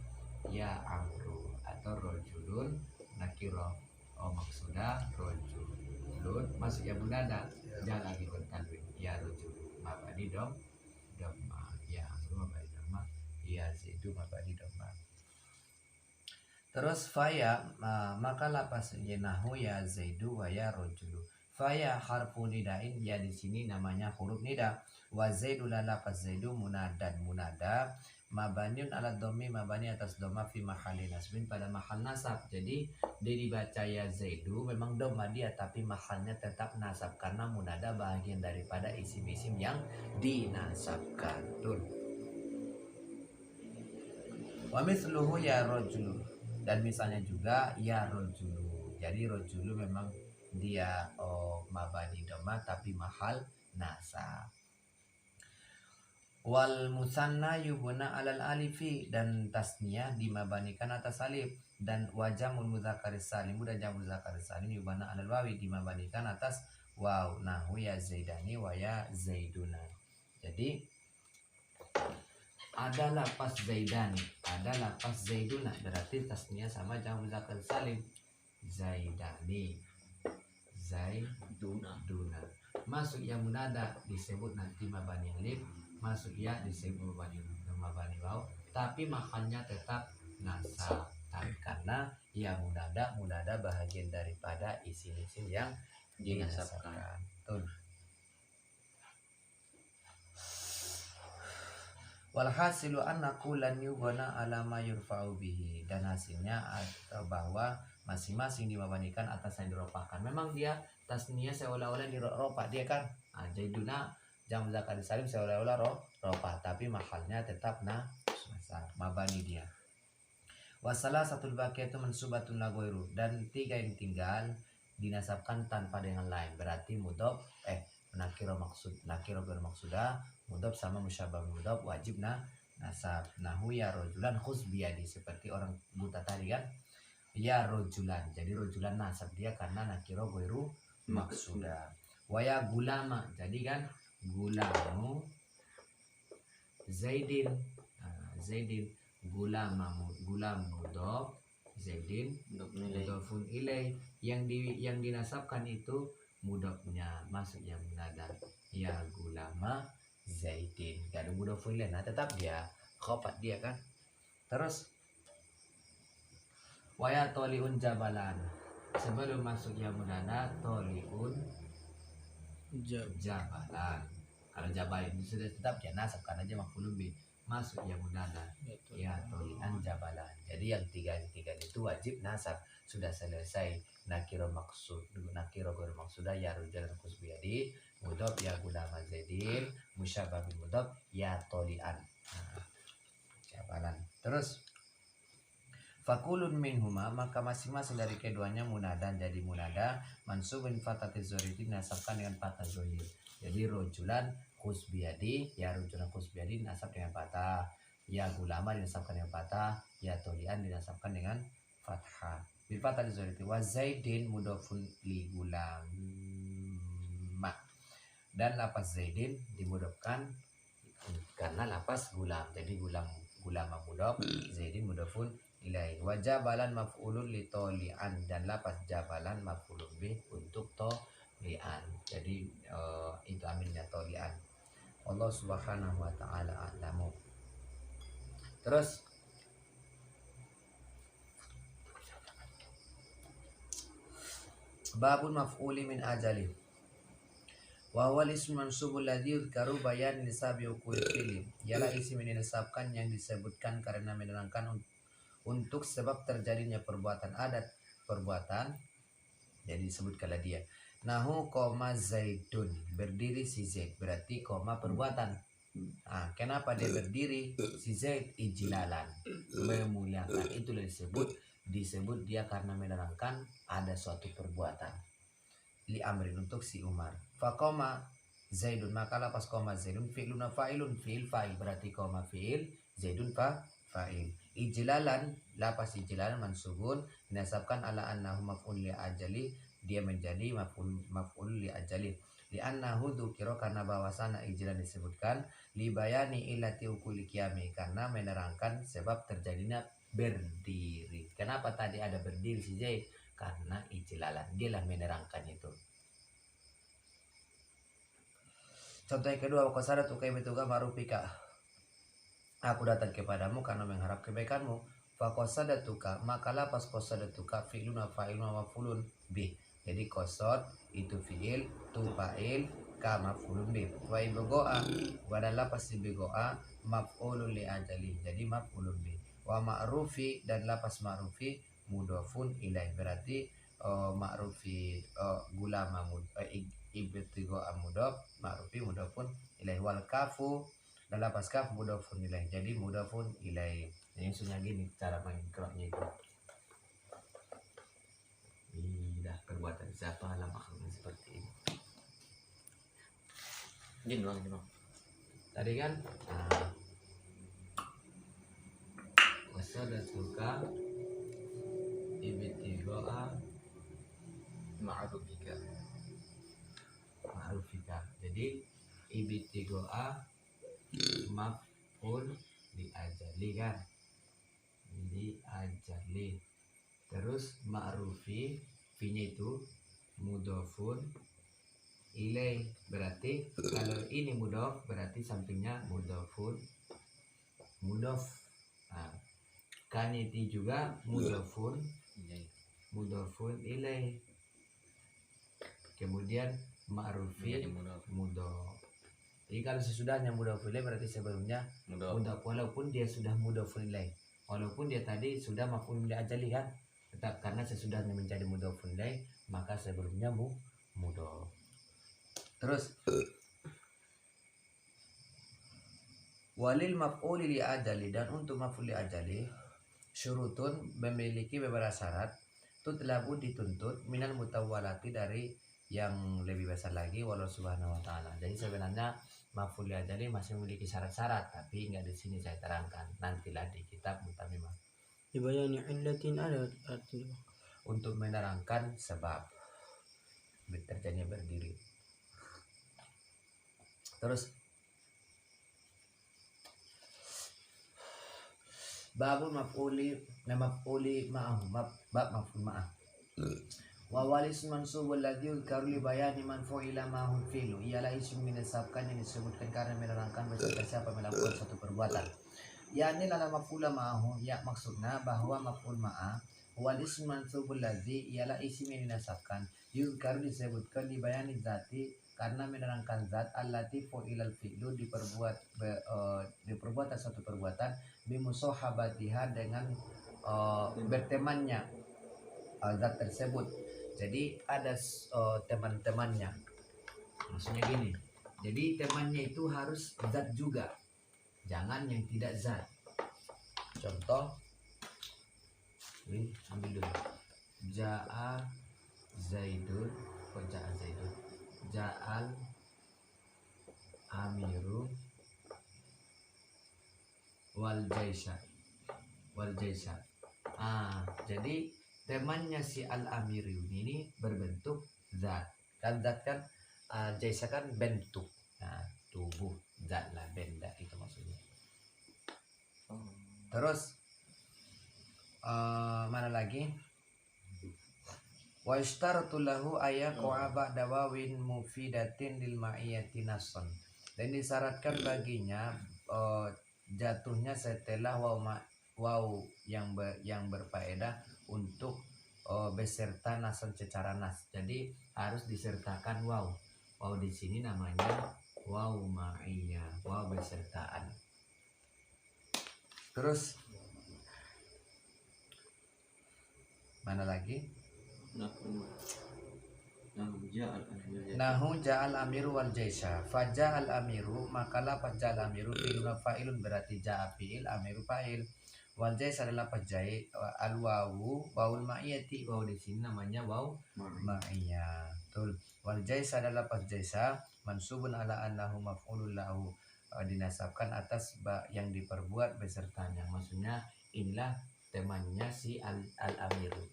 ya amru atau rajulun nakira maksuda rajulun, masuk yang munada jangan lagi bertanwin. Ya rajulu mabani dhamma ya amru mabani dhamma ya zaidu mabani dhamma. Terus faya maka lapas nahu ya zaidu wa ya rajulu. Faya harfu nidain, ya di sini namanya huruf nida. Wa zaidu la lapas zaidu munadan munada mabaniun ala dhammi, mabani atas dhamma fi mahalli nasbin, pada mahal nasab. Jadi dia dibaca ya zaidu memang dhamma dia, tapi mahalnya tetap nasab karena munada bagian daripada isim-isim yang dinasabkan. Tuh. Wa mithluhu ya rajulu, dan misalnya juga ya rajulu. Jadi rajulu memang dia mabani dhamma tapi mahal nasab. Wal musanna yubna alal alifi, dan tasniyah dimabanikan atas alif. Dan wajamul mudzakkaris salim, dan jamul mudzakkaris salim yubna alal wawi, dimabanikan atas waw. Nahu ya zaidani wa ya zaiduna. Jadi ada lapas zaidani, ada lapas zaiduna, berarti tasniyah sama jamul mudzakkaris salim. Zaidani, zaiduna. Masuk yang munada disebut nanti mabani alif, masuk ya disebut mabani waw, tapi mahalnya tetap nasab karena ya munada bahagian daripada isim-isim yang dinasabkan. Tuh. Walhasilu annaku lan yubana ala ma yurfa'u bihi, dan hasilnya bahwa masing-masing dimabanikan atas yang dirofahkan. Memang dia tasniyah seolah-olah dirofah dia kan. Jaiduna jamu zakar salim seolah-olah rofa, tapi mahalnya tetap mabani dia. Wasalah satu baqiyatu mansubatun la ghairu, dan 3 yang tinggal dinasabkan tanpa dengan lain, berarti mudhaf nakira bermaksudah, mudhaf sama musyabbah mudhaf wajib nasab. Nahu ya rojulan khuz biyadi, seperti orang buta tadi kan, ya rojulan, jadi rojulan nasab dia karena nakira ghairu maksudah. Waya gulama, jadi kan gulamu zaidin, zaidin gulama gulam mudhaf, zaidin mudhafun ilai, yang dinasabkan itu mudhafnya masuk yang munada ya gulama zaidin, gak ada mudhafun ilai, nah tetap dia khopat dia kan. Terus waya toliun jabalan, sebelum masuk yang munada toliun jabalan. Kalau jabalan itu sudah tetap dia nasab karena dia maf'ulun bih, masuk ya munada ya tolian jabalan. Jadi yang tiga itu wajib nasab. Sudah selesai nakiro maksud, nakiro bermaksudah ya rujalan kusbiyadi, mudhaf ya gulama zaidin, musyabbah bil mudhaf ya tolian jabalan. Terus fakulun minhuma, maka masing-masing dari keduanya munada, jadi munada mansubun fatatiz zohir, dinasabkan dengan fathah zohir. Jadi rojulan kusbiyadi ya rojulan kusbiyadi nasab dengan fathah. Ya gulama dinasabkan dengan fathah, ya tolian dinasabkan dengan fathah. Bil fathah dizoliti wa zaidin mudofun li gulama. Dan lapas zaidin dimudofkan karena lapas gulam. Jadi gulama mudof, zaidin mudofun ilaih. Wa jabalan maf'ulun li tolian, dan lapas jabalan maf'ulun bih untuk tolian. Jadi itu aminnya tolian. Allah subhanahu wa ta'ala a'lamu. Terus babun maf'uli min ajali wa huwa ismu mansubul ladzi yudhkaru bayan nisabi uqul fi'li. Ialah isim yang dinasabkan yang disebutkan karena menerangkan untuk sebab terjadinya perbuatan adat perbuatan, jadi disebutkanlah dia. Nahu koma zaidun, berdiri si Zaid, berarti koma perbuatan. Nah, kenapa dia berdiri? Si Zaid ijlalan, memuliakan. Itulah disebut dia karena menerangkan ada suatu perbuatan. Li amrin, untuk si Umar. Faqoma Zaidun, maka lapas koma Zaidun fi'lun fa'ilun, fi'il fa'il, berarti koma fi'il, Zaidun fa'il. Ijlalan, lapas ijlalan mansubun, dinasabkan ala annahu maf'ul li ajali, dia menjadi maf'ul li ajali. Li annahu dzukira, karena bahwasana ijlan disebutkan li bayani illati ukuli qiyami, karena menerangkan sebab terjadinya berdiri. Kenapa tadi ada berdiri si Zaid? Karena ijlalan, dialah menerangkan itu. Contoh yang kedua, waqasada tukai betuga marufika, aku datang kepadamu karena mengharap kebaikanmu. Faqasada tuka, maka lapas qasada tuka fi'lun fa'ilun maf'ulun bih. Jadi qasad itu fi'il, tu fa'il, ka maf'ulun bih. Wa ibgo'a, wa lapas ibgo'a maf'ulun li ajali, jadi maf'ulun bih. Wa ma'rufi, dan lapas ma'rufi mudhafun ilaih, berarti ma'rufi gulama ibtigo'a mudhaf, ma'rufi mudhafun ilaih. Wal kafu, dan lapas kaf mudhafun ilaih, jadi mudhafun ilaih. Ini maksudnya gini cara mengikronya itu. Dah perbuatan siapa lah makhluknya seperti ini. Jin bang. Tadi kan wasada suka ibtigo'a Ma'rufika. ma'rufika, jadi ibtigo'a maf'ul li ajali kan, li ajali. Terus ma'rufi, fi-nya itu mudhafun ilaih, berarti kalau ini mudhaf berarti sampingnya mudhafun mudhaf. Nah, kaniti juga mudhafun ilaih. Kemudian ma'rufi mudhaf. Jadi kalau sesudahnya mudhaf ilaih berarti sebelumnya mudhaf, walaupun dia sudah mudhafun ilaih, walaupun dia tadi sudah maf'ul li ajali kan, tetap karena sesudahnya menjadi mudhafun ilaih maka sebelumnya mudhaf. Terus walil maf'uli li ajali, dan untuk maf'ul li ajali syurutun, memiliki beberapa syarat. Tutlabu, dituntut, minal mutawwalati, dari yang lebih besar lagi, walau subhanahu wa ta'ala. Jadi sebenarnya maf'ul li ajali masih memiliki syarat-syarat, tapi enggak di sini saya terangkan, nantilah di kitab Mutamimah. Dibayani illatin ada artinya. Untuk menerangkan sebab terjadinya berdiri. Terus babul maf'uli ma'ahu, bab maf'ul ma'ah. Wa walis mansubul ladzi yuzkaru li bayani man fu'ila ma'ahu fi'lu, ialah isim dinasabkan yang disebutkan karena menerangkan beserta siapa melakukan suatu perbuatan. Yani lana maf'ula ma'ahu, ya maksudnya bahwa maf'ul ma'ah wal ism mansubul ladzi, ialah isim yang dinasabkan yuzkaru disebutkan li bayani zati, karena menerangkan zat allati fu'ilal fi'lu, diperbuat suatu perbuatan bimusahabatiha, dengan bertemannya zat tersebut. Jadi ada teman-temannya, maksudnya gini, jadi temannya itu harus zat juga, jangan yang tidak zat. Contoh ini ambil dulu, ja'a zaidun, ja'a zaidun, ja'al amiru wal jaisha. Jadi temannya si al-amiru ini berbentuk zat. Kan zat kan jaisha kan bentuk. Nah, tubuh, zat lah, benda itu maksudnya. Terus mana lagi? Wa ishtaratu lahu ayaqa ba'da wawin mufidatin lil ma'iyati nassan. Dan disyaratkan baginya jatuhnya setelah waw yang berfaedah untuk beserta nasan secara nas. Jadi harus disertakan waw. Waw di sini namanya waw ma'iyah, waw besertaan. Terus mana lagi? Nahu ja'al amiru wal jaisha. Faja'al amiru, maka lafaz ja'al amiru fa'ilun berarti ja'a fi'il, amiru fa'il. Wal jaisha adalah fajai, al wawu wawul ma'iyati. Waw di sini namanya waw ma'iyah. Betul. Wal jaisha adalah lafaz jaisha mansubun ala annahu maf'ulun lahu, dinasabkan atas yang diperbuat besertanya. Maksudnya inilah temannya si al-amiru.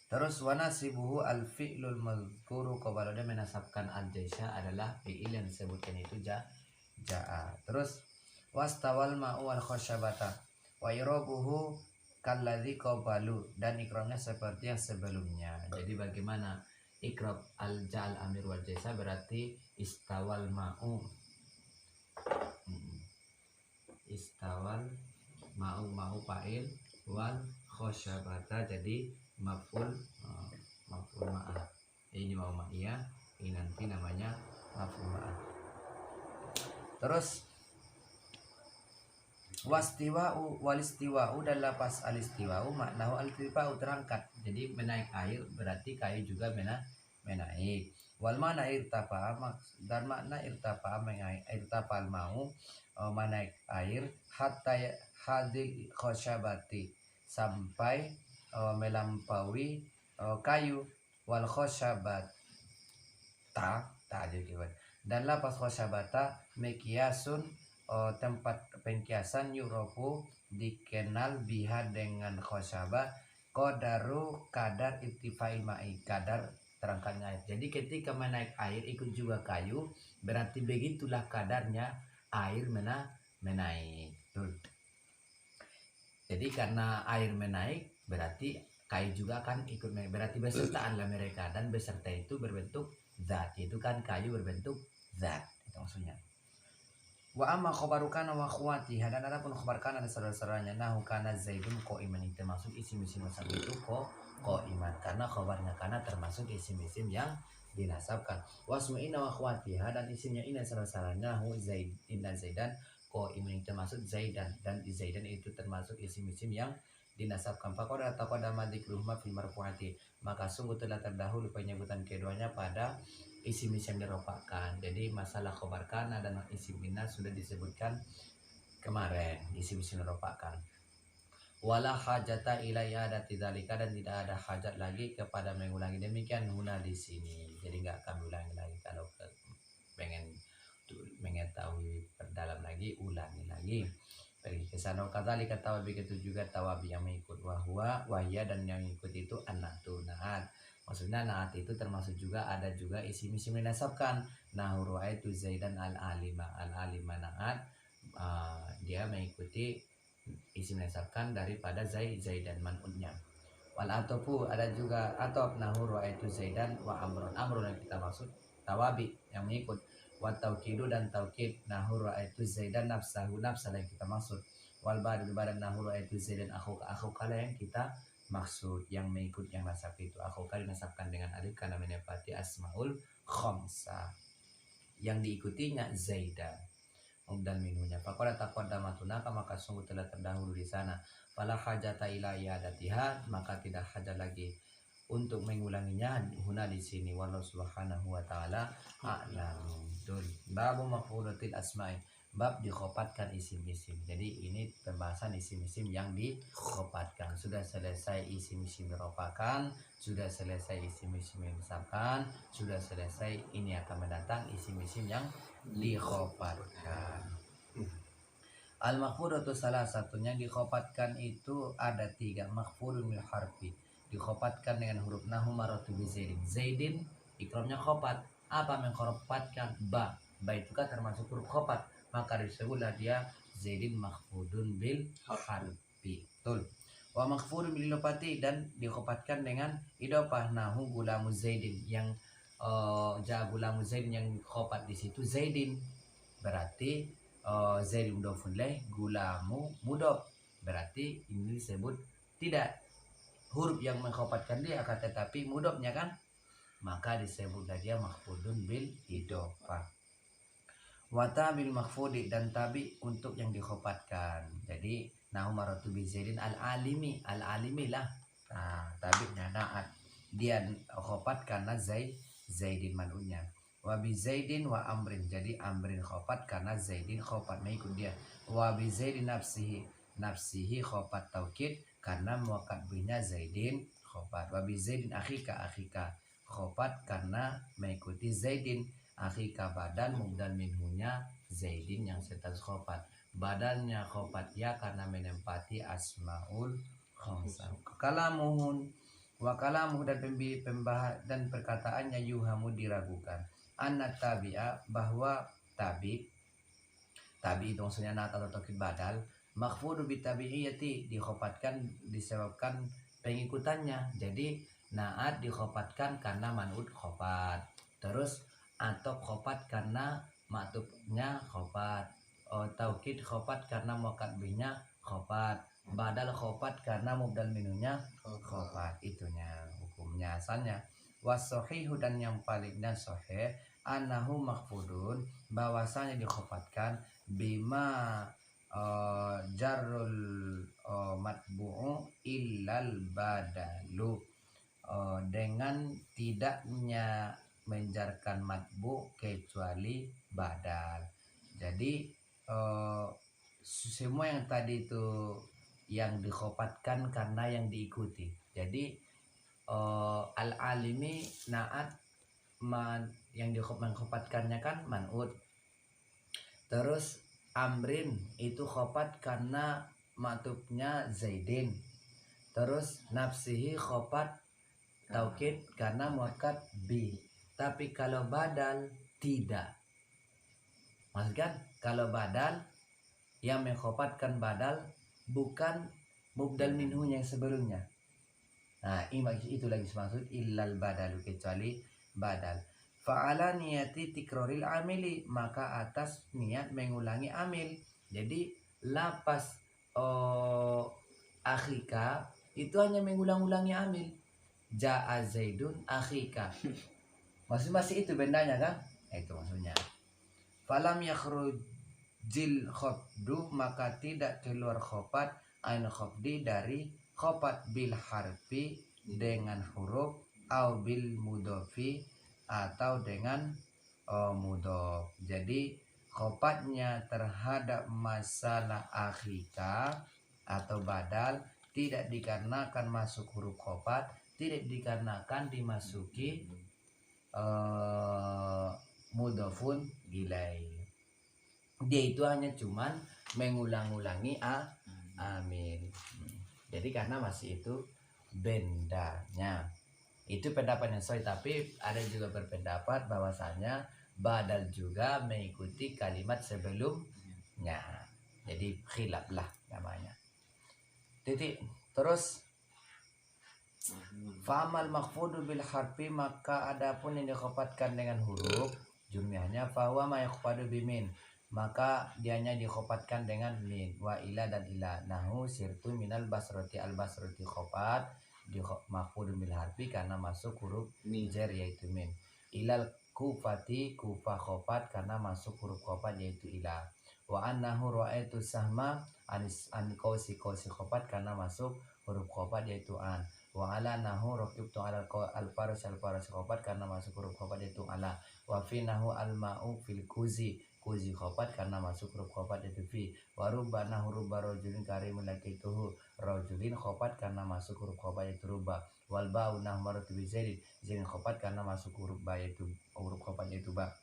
Terus wanasibuhu al-fi'lul mazkuru, kalau dia menasabkan al-jaisha adalah fi'il yang disebutkan itu ja'a. Terus wastawal ma'u wal khosyabata wa irabuhu kalladzi qabalu, dan ikromnya seperti yang sebelumnya. Jadi bagaimana ikrob al-ja'al amir wal jaisha? Berarti istawal ma'u, istawal ma'u fa'il, wal khosyabata jadi maf'ul ma'ah. Ini mau ma'iyah, ini nanti namanya maf'ul ma'ah. Terus wastiwa'u walistiwa'u, dan lapas alistiwa'u maknahu al-irtifa'u, terangkat. Jadi menaik air berarti kayu juga menaik. Wal mana irtafa, dan makna irtafa irtafal mau menaik air, hatta hadil khosyabati, sampai melampaui kayu. Wal khosyabat dan lapas khosyabata mekiasun, tempat pengkiasan, yurofu dikenal biha dengan khosyabah qadaru, kadar irtifai ma'i, kadar terangkatnya air. Jadi ketika menaik air ikut juga kayu, berarti begitulah kadarnya air menaik. Tuh. Jadi karena air menaik berarti kayu juga akan ikut naik, berarti besertaanlah mereka, dan beserta itu berbentuk zat, itu kan kayu berbentuk zat, itu maksudnya. Wa amma khabaru kana wa akhwatiha, dan adapun khabar kana dan saudara-saudaranya, nahu kana zaidun qaiman, itu termasuk isim-isim nasab itu qaiman, karena khabarnya kana termasuk isim-isim yang dinasabkan. Wasmu inna wa akhwatiha, dan isimnya inna saudara-saudaranya, nahu zaid, inna zaidan qaiman, termasuk zaidan, dan zaidan itu termasuk isim-isim yang dinasabkan. Faqad taqaddama dzikruhuma fil marfu'ati, maka sungguh telah terdahulu penyebutan keduanya pada isim-isim dirofakkan. Jadi masalah khobar kana dan isim inna sudah disebutkan kemarin, isim-isim dirofakkan. Wala hajata ila i'adati dzalika, dan tidak ada hajat lagi kepada mengulangi demikian huna di sini. Jadi enggak akan ulangi lagi. Kalau pengen mengetahui perdalam lagi, ulangi lagi. Pergi ke sana. Kadzalika tawabi, begitu juga tawabi yang mengikut wahya, dan yang ikut itu an-na'tu, naat. Maksudnya naat itu termasuk juga ada juga isim-isim dinasabkan. Nahu ru'aitu zaidan al-alima naat, dia mengikuti isim dinasabkan daripada zaidan man'unnya. Wal atofu, ada juga atop, nahu ru'aitu zaidan wa amrun yang kita maksud tawabi yang mengikut. Wa taukidu, dan taukid, nahu ra'aitu zaidan nafsahu yang kita maksud. Wal badal nahu ra'aitu zaidan akhuka yang kita maksud, yang mengikut yang nasab itu. Akhuka dinasabkan dengan alif karena menepati asmaul khamsah, yang diikutinya zaidan dan minunya. Faqad taqaddama tunaka, maka sungguh telah terdahulu di sana. Fala hajata ila i'adatiha, maka tidak hajat lagi untuk mengulanginya huna di sini. Wallahu subhanahu wa ta'ala a'lam. Babu maf'ulatil asma'i, bab dikhofatkan isim-isim. Jadi ini pembahasan isim-isim yang dikhofatkan. Sudah selesai isim-isim dirofakan, sudah selesai isim-isim yang disabkan, sudah selesai, ini akan mendatang isim-isim yang dikhofatkan. Al makhfudatu salah satunya dikhofatkan itu ada 3. Makhfudun bil harfi, dikhofatkan dengan huruf nahu maratu bi zaidin. Zaidin ikromnya khofat. Apa mengkhofatkan? Ba. Ba itu kan termasuk huruf khofat, maka disebutlah dia zaidin makhfudun bil harfi. Betul. Wa makhfudun bil idopati, dan dikhofatkan dengan idopah. Nahu gulamu zaidin, yang gulamu zaidin yang khofat di situ zaidin, berarti Zaid mudhofun ilaih, gulamu mudhof, berarti ini disebut tidak huruf yang mengkhofatkan dia, akan tetapi mudhofnya kan, maka disebutlah dia makhfudun bil idhofah. Wa tabil makhfudi, dan tabi untuk yang dikhofatkan. Jadi nahu maratu bi zaidin al alimi, al alimi lah. Nah, tabinya naat, dia khofat karena zaidin manunya. Wa bi zaidin wa amrin, jadi amrin khofat karena zaidin khofat mengikut dia. Wa bi zaidin nafsihi, nafsihi khofat taukid karena muakkad bihnya zaidin khofat. Wa bi zaidin akhika, akhika khofat karena mengikuti zaidin. Akhika badal mubdal minhunya zaidin yang status khofat, badalnya khofat ya karena menempati asmaul khamsah. Kalamuhun wa kalamuh, dan perkataannya yuhamu diragukan. Anna tabi'a, bahwa tabi itu maksudnya naat atau taukid badal, makhfudu bi tabi'iyati, dikhofatkan disebabkan pengikutannya. Jadi naat dikhofatkan karena man'ud khofat, terus atau khofat karena maktubnya khofat, taukid khofat karena muakkad bihnya khofat, badal khofat karena mubdal minunya khofat. Itunya hukumnya asalnya. Wasohihu, dan yang paling dan sahih, anahu makhfudun, bahwasanya dikhofatkan bima jarrul matbu'u illal badalu, dengan tidaknya menjarkan matbu kecuali badal. Jadi semua yang tadi itu yang dikhofatkan karena yang diikuti. Jadi al alimi naat yang mengkhofatkannya kan man'ud. Terus amrin itu khofat karena matubnya zaidin. Terus nafsihi khofat taukid karena muakkad bi. Tapi kalau badal tidak. Maksudkan kalau badal yang mengkhofatkan badal bukan mubdal minhu yang sebelumnya. Nah, itu lagi maksud illal badalu, kecuali badal. Fa'ala niyati tikroril amili, maka atas niat mengulangi amil. Jadi lapas akhika itu hanya mengulang-ulangi amil. Ja'a zaidun akhika. Masih itu bendanya kan? Itu maksudnya. Falam yakhrujil khafdu, maka tidak keluar khofat ain khafdi dari khofat bil harfi dengan huruf, au bil mudhofi atau dengan mudhof. Jadi khofatnya terhadap masalah akhika atau badal tidak dikarenakan masuk huruf khofat, tidak dikarenakan dimasuki mudhofun ilaihi. Dia itu hanya cuman mengulang-ulangi amin. Jadi karena masih itu bendanya. Itu pendapat yang sahih, tapi ada juga berpendapat bahwasanya badal juga mengikuti kalimat sebelumnya. Jadi khilaf lah namanya. Titik. Terus fa'amal makhfudu bil harfi, maka adapun yang dikhofatkan dengan huruf jumlahnya fahuwa ma yakhfadu bimin, maka dianya dikhofatkan dengan min wa ila dan ila. Nahu sirtu minal basroti, al basroti khofat di makhfudun bil harfi karena masuk huruf jar yaitu min. Ilal kufati, kufa khofat karena masuk huruf khofat yaitu ila. Wa annahu ra'aitu sahma an qausi khofat karena masuk huruf khofat yaitu an. Wa ala nahu raqibtu ala al faras khofat karena masuk huruf khofat yaitu ala. Wa fi nahu al ma'u fil kuzi khofat karena masuk huruf khofat yaitu fi. Wa rubba nahu rubba rajulin karimun lakituhu rajulin khofat karena masuk huruf khofat yaitu rubba. Wal ba'u nahu maratu bi zaidin khofat karena masuk huruf ba yaitu huruf khofat yaitu ba.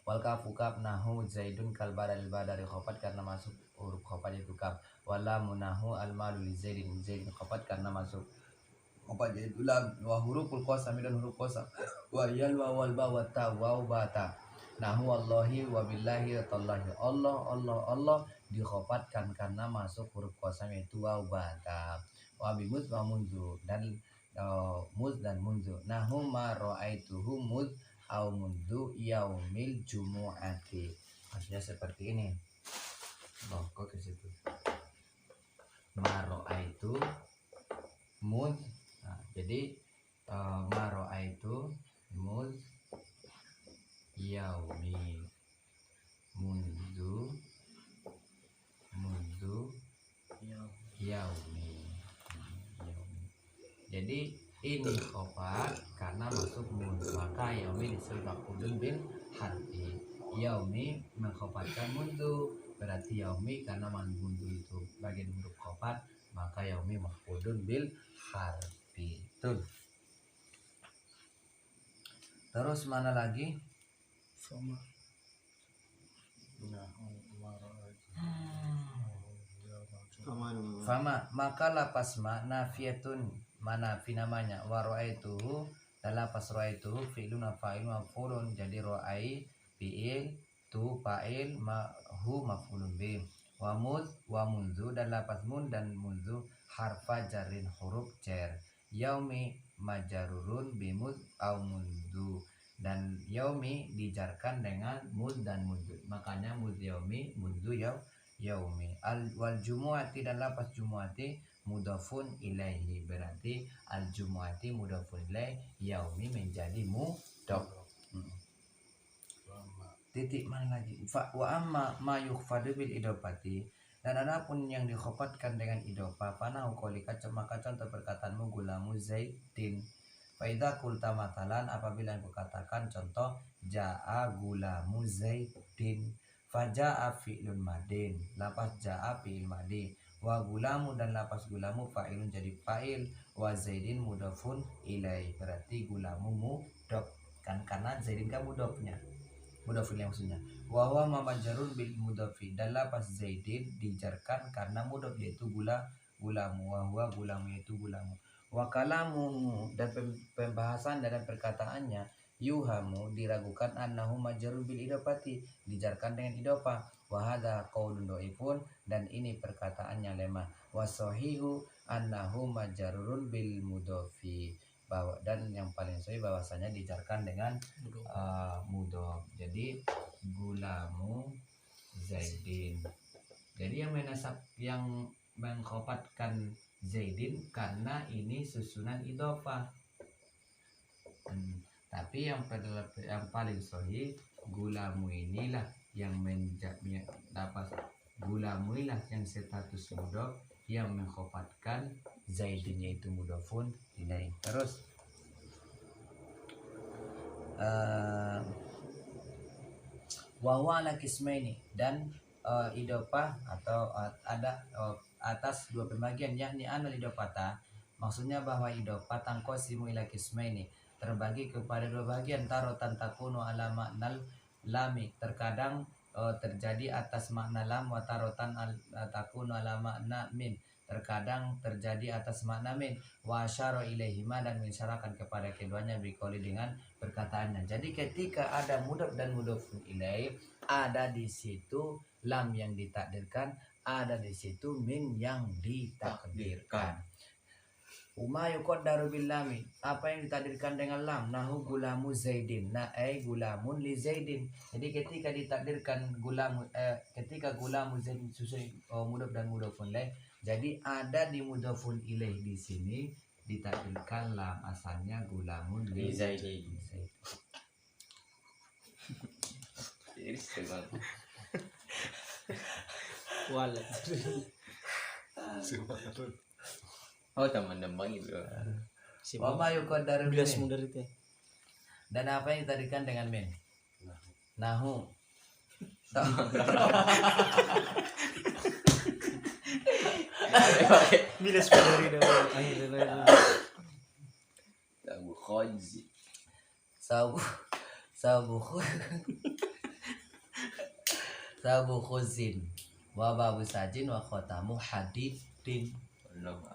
Wal kafu kaf nahu zaidun kal badal badari khafat karena masuk huruf khafat itu kaf. Wala munahu al malu li zaidin zaidin khafat karena masuk khafat itu lam. Wa huruful qasam dan huruf qasam wa yal wa wal ba wa ta wa ba ta. Nahu wallahi wa billahi wa tallahi. Allah dikhafatkan karena masuk huruf qasam yaitu wa ba ta. Wa bimuz wa munzu dan muz dan munzu. Nahu ma ra'aituhu muz au mundu yaumil jumu'ati. Maksudnya seperti ini. Oh, kok ke situ. Maro'aitu muz. Nah, jadi maro'aitu muz yaumi mundu yaumi. Jadi ini khafat karena masuk mundu, maka yaumi disebut maf'ulun bil harfi. Yaumi mengkhafatkan mundu, berarti yaumi karena mundu itu bagian huruf khafat, maka yaumi maf'ulun bil harfi. Tuh. Terus mana lagi? Fama. Fama, maka lapas ma nafiyatun manafi namanya wa ra'aituhu dan lapas ra'aituhu fi'lun fa'ilun maf'ulun. Jadi ra'ai fi'il, tu fa'il, hu maf'ulun bih. Wa muz wa munzu dan lapas mun dan munzu harfa jarin huruf jar. Yaumi majarurun bimuz au munzu dan yaumi dijarkan dengan muz dan munzu. Makanya muz yaumi munzu yaumi. Wal jumu'ati dan lapas jumu'ati mudafun ilaihi, berarti al jumu'ati mudafun ilaihi, yaumi menjadi mudaf. Titik mana lagi? Wa amma ma yukhfadu bil idopati, dan adapun yang dikhafatkan dengan idopah fanahu qaulika, maka contoh perkataanmu gulamu zaidin. Fa idza qulta matalan, apabila aku katakan contoh jaa gulamu zaidin, faja'a fi'lun madin, lapas ja'a fi'il madi, wa gulamu dan lapas gulamu fa'ilun jadi fa'il, wa zaidin mudafun ilai, berarti gulamu mudaf kan karena zaidin kan mudafnya, mudafun yang maksudnya. Wa huwa mamajarun bil mudafi, dan lapas zaidin dijarkan karena mudaf yaitu gulamu, wa huwa gulamu yaitu gulamu. Wa kalamuhu, dan pembahasan dan perkataannya yuhamu diragukan annahu majrur bil idopati, dijarkan dengan idopah. Wa hadza qaulun dhaifun, dan ini perkataannya lemah. Wa sahihu annahu majrurun bil mudhafi, bahwa dan yang paling sahih bahwasanya dijarkan dengan mudhaf. Jadi gulamu zaidin. Jadi yang mengkhafatkan zaidin karena ini susunan idopah. Tapi yang paling sahih gulamu inilah yang dapat gulamu inilah yang status mudhaf yang mengkhafatkan zaidin yaitu mudhafun ilaih. Terus wa huwa ala qismaini, dan idopah atau ada atas dua pembagian, yakni anal idopata, maksudnya bahwa idopah tangqasimu ila qismaini, terbagi kepada dua bagian. Tarotan takunu ala maknal lami, terkadang terjadi atas makna lam, wa tarotan takunu ala makna min, terkadang terjadi atas makna min. Wa asyara ilaihima, dan mengisyaratkan kepada keduanya biqauli dengan perkataannya. Jadi ketika ada mudhaf dan mudhafun ilaih, ada di situ lam yang ditakdirkan, ada di situ min yang ditakdirkan. Uma yuqaddaru bil lami, apa yang ditakdirkan dengan lam? Nahu gulamu zaidin, gulamun li zaidin. Jadi ketika ditakdirkan ketika gulamu zaidin sesuai mudhaf dan mudhafun ilaih, jadi ada di mudhafun ilaih di sini ditakdirkan lam, asalnya gulamun li zaidin. Wala. Oh, teman-teman itu. Wa ma yuqaddaru bil Bilas mudar itu. dan apa yang ditakdirkan dengan min? Nahu. Bilas mudar itu. Akhirnya. Tabu khajzi. Sabu Saubu khuzin wa babu sajin wa khotamu hadidin.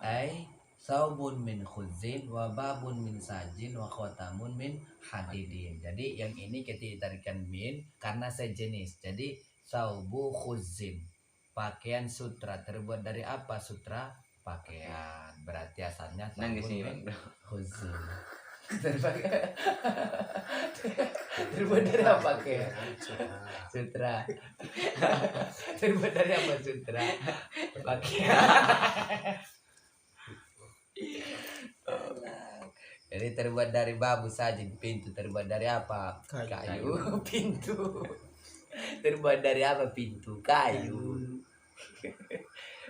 Ai saubun min khuzin wa babun min sajin wa khotamun min hadidin. Jadi yang ini kita ditarikan min karena sejenis. Jadi saubu khuzin, pakaian sutra. Terbuat dari apa sutra? Pakaian. Berarti asalnya Nangis saubun nih min bang. khuzin. Terbuat dari apa pakaian? Sutra. Terbuat dari apa sutra? Pakaian. Jadi terbuat dari babu sajin, pintu terbuat dari apa? Kayu. Pintu. Terbuat dari apa? Pintu, kayu.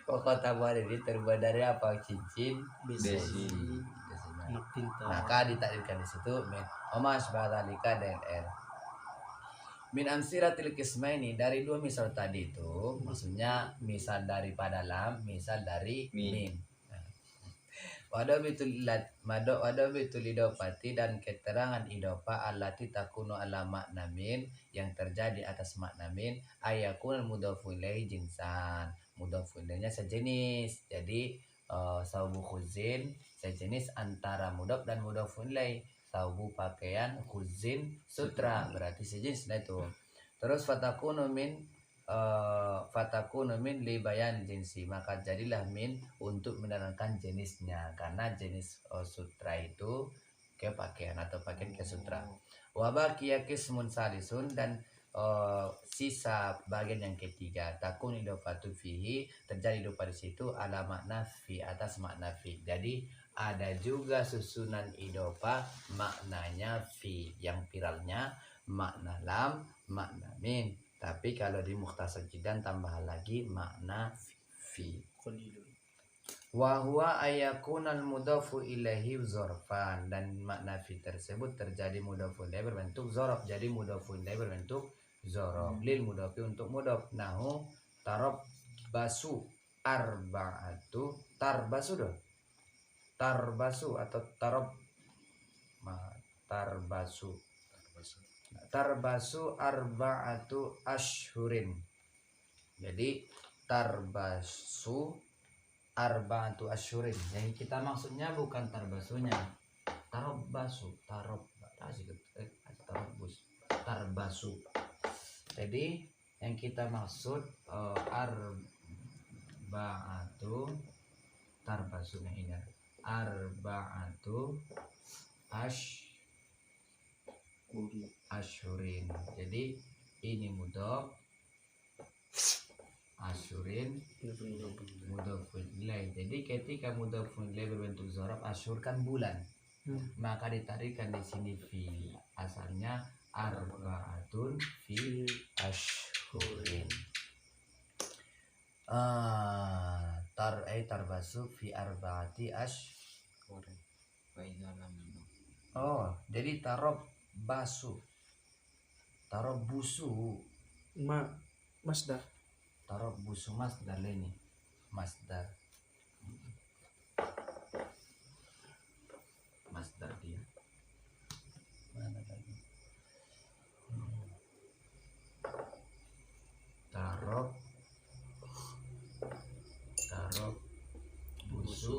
Kota ini terbuat dari apa? Cincin, Besi. besi. Anak pintar. Maka ditakdirkan di situ min omas badalika DNR. Min amsiratil kismaini, dari dua misal tadi itu maksudnya misal daripada lam, misal dari min. Wadah betul idopati dan keterangan idopa allati takunu ala makna min yang terjadi atas makna min ayakun mudhofu ilaihi jinsan. Mudhofu ilaihnya sejenis. Jadi saubu khuzin sejenis antara mudhof dan mudhofu ilaih. Saubu pakaian, khuzin sutra, berarti sejenis. Nah itu. Terus fatakunu min li bayan jinsi, maka jadilah min untuk menerangkan jenisnya karena jenis sutra itu ke pakaian atau pakaian ke sutra. Wabaqiya qismun salisun, dan sisa bagian yang ketiga takun idofatu fihi, terjadi idofa di situ ala makna fi, atas makna fi. Jadi ada juga susunan idofa maknanya fi, yang viralnya makna lam, makna min. Tapi kalau di Mukhtasar Jidan tambah lagi makna fi. Wa huwa ayakunal mudhafu ilaihi zorfan, dan makna fi tersebut terjadi mudhafu ilaihi berbentuk zorof. Jadi mudhafu ilaihi berbentuk zorof lil mudhafi untuk mudhaf. Nahu tarabbasu arba'atu, tarbasu doh. Tarbasu atau tarbasu arba'atu ashhurin. Jadi tarbasu arba'atu ashhurin. Yang kita maksudnya bukan tarbasunya, tarabbasu, tarbasu. Jadi yang kita maksud arba'atu tarbasunya ini arba'atu ashhurin. Jadi ini mudhof, ashhurin mudhofun ilaih. Jadi ketika mudhofun ilaih berbentuk zorof, ashhur kan bulan, maka ditarikan di sini fi, asalnya arba'atun fi ashhurin. Tarbasu fi arba'ati ashhurin. Oh, jadi tarabbusu Masdar. Tarabbusu masdar ini. Masdar dia. Mana tadi? Tarabbusu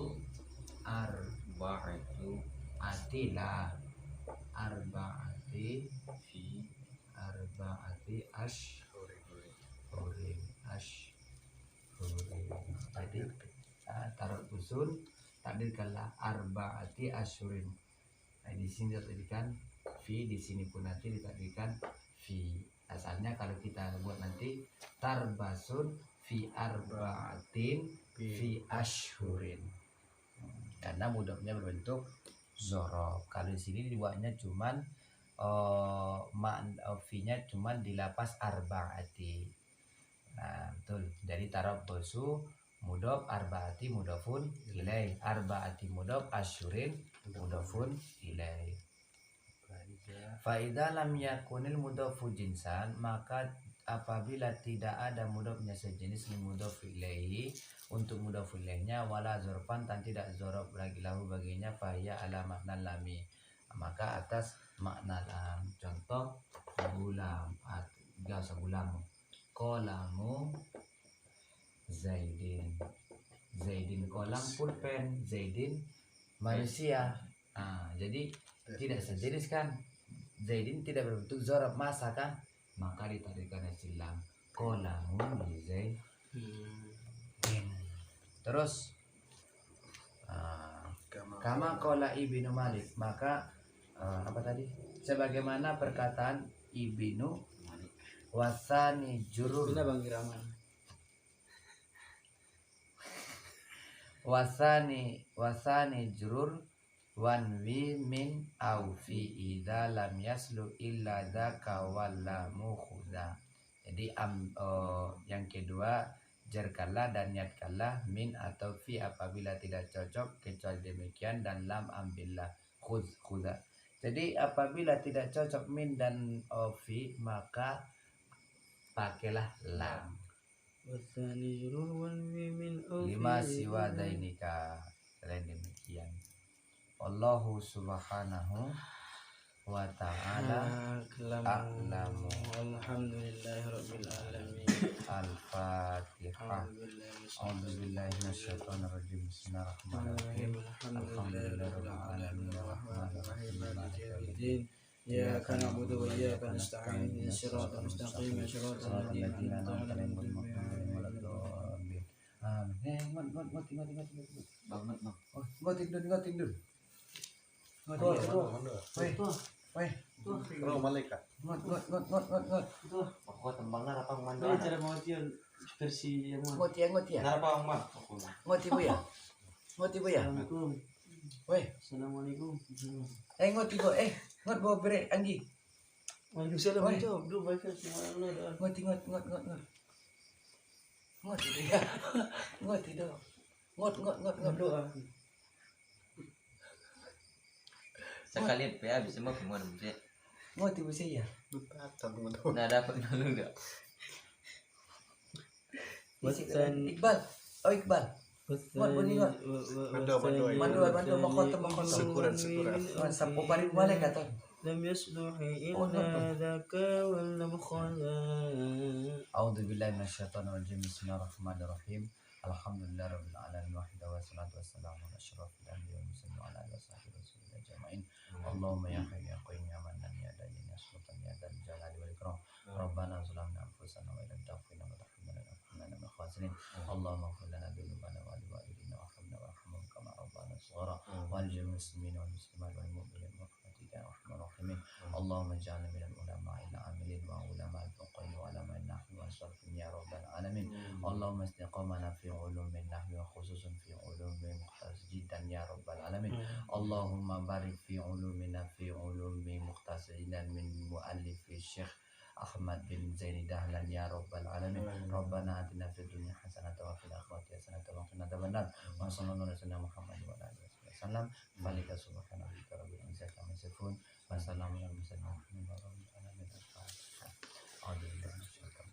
arba'atu atila arba'ati fi arba'ati ashhurin. Jadi tarabbusun takdirkanlah arba'ati ashhurin. Nah, di sini ditakdirkan fi, di sini pun nanti ditakdirkan fi. Asalnya kalau kita buat nanti tarbasun fi arba'atin fi ashhurin. Karena mudhofnya berbentuk zorof. Kalau di sini dibuatnya cuman fi-nya cuman di lapas arba'ati. Nah, betul. Jadi tarabbusu mudhof, arba'ati mudhofun ilaih, arba'ati mudhof, ashhurin mudhofun ilaih. Fa idza lam yakunil mudhofu jinsan, maka apabila tidak ada mudhofnya sejenis li mudhof ilaihi untuk mudhof ilaihnya, wala zorfan, dan tidak zorof lagi lahu baginya, fahiya ala makna lami, maka atas makna lam. Contoh gulam, gasa gulam. Qalamu Zaidin. Zaidin kolam pulpen, Zaidin manusia. Jadi tidak sejenis kan? Zaidin tidak berbentuk zorof masa kan? Maka ditarikannya silam. Qalamu li Zaidin. Terus kama qala Ibnu Malik, maka apa tadi? Sebagaimana perkataan Ibnu wasani jurur Bina Bang Iraman. wasani jurur wanwi min au fi idza lam yaslu illa dzaka walla mukhuda. Jadi yang kedua jarkallah dan niatkanlah min atau fi apabila tidak cocok kecuali demikian, dan lam ambillah khuda. Jadi apabila tidak cocok min dan fi maka pakailah lam. Wasani jurur wan min Lima siwa dainika. Selain demikian, Allahu subhanahu wa ta'ala a'lamu. Alhamdulillahirabbil alamin. Al-Fatihah. A'udzubillahi minasyaitonir rajim. Bismillahirrahmanirrahim. Alhamdulillahirabbil alamin arrahmanir rahim maliki yaumiddin. Iyyaka na'budu wa iyyaka nasta'in. Ihdinas siratal mustaqim. Siratal ladzina an'amta 'alaihim ghairil maghdubi 'alaihim waladdallin. Amin. Ngot. Banget bang. Oh, ngoting dun. Weh. Kalau malaikat. Ngot. Aku tembangnya apa mandu? Ini cara mau tiun versi yang mana? Ngot ya. Kenapa bang? Aku lah. Ngoti bu ya. Assalamualaikum. Weh. Assalamualaikum. Ngoti bu. Ngot bawa bere anjing. Waalaikumsalam. Woi. Jawab dulu baca semua doa. Ngoti. Ngoti dia. Ngoti dong. Ngot. Doa. Sekali ya bisa mau gimana sih? Ngoti bu saya. Tatang mo. Nah dapat dulu enggak? Iqbal. Oh Iqbal. Ngot bunyi ngot. Mandu makhotam. Syukuran. Sampo balik balik kata. Lam yasluhi illa dzaka wal mukhala. A'udzubillahi minasyaitonir rajim. Bismillahirrahmanirrahim. Alhamdulillahirabbil alamin wahdahu wassalatu wassalamu ala asyrofil anbiya'i wal mursalin wa ala alihi washabihi wasallam ajma'in. Allahumma ya hayyu ya qayyum ya mannan ya dayyun ya sultan ya dzal jalali wal ikram. Rabbana zalamna anfusana wa illam taghfir lana wa tarhamna lanakunanna minal khasirin. Allahumma ighfir lana dhunubana wa liwalidina warhamna warhamhum kama rabbana shighara wal muslimina wal muslimat wal mu'minina wal mu'minat ya arhamar rahimin. Allahumma ij'alna minal ulama'il 'amilin wa ulama'il fuqaha wa ulama'in nahwi wa sharfin ya rabbal alamin. Allahumma istiqamana fi ulumin nahwi wa khususan fi ulumin mukhtasjidan ya rabbal alamin. Allahumma barik fi ulumina fi ulumi mukhtasjidan min muallifi Syekh Ahmad bin Zaini Dahlan ya rabbal alamin. Rabbana atina fid dunya hasanatan wa fil akhirati hasanatan wa qina adzabannar. Wa sallallahu alaihi wasallam Muhammad wa ala alihi wasallam. Malika subhanahu wa ta'ala rabbil izzati amma yasifun. Wa salamun alal mursalin walhamdulillahi rabbil alamin.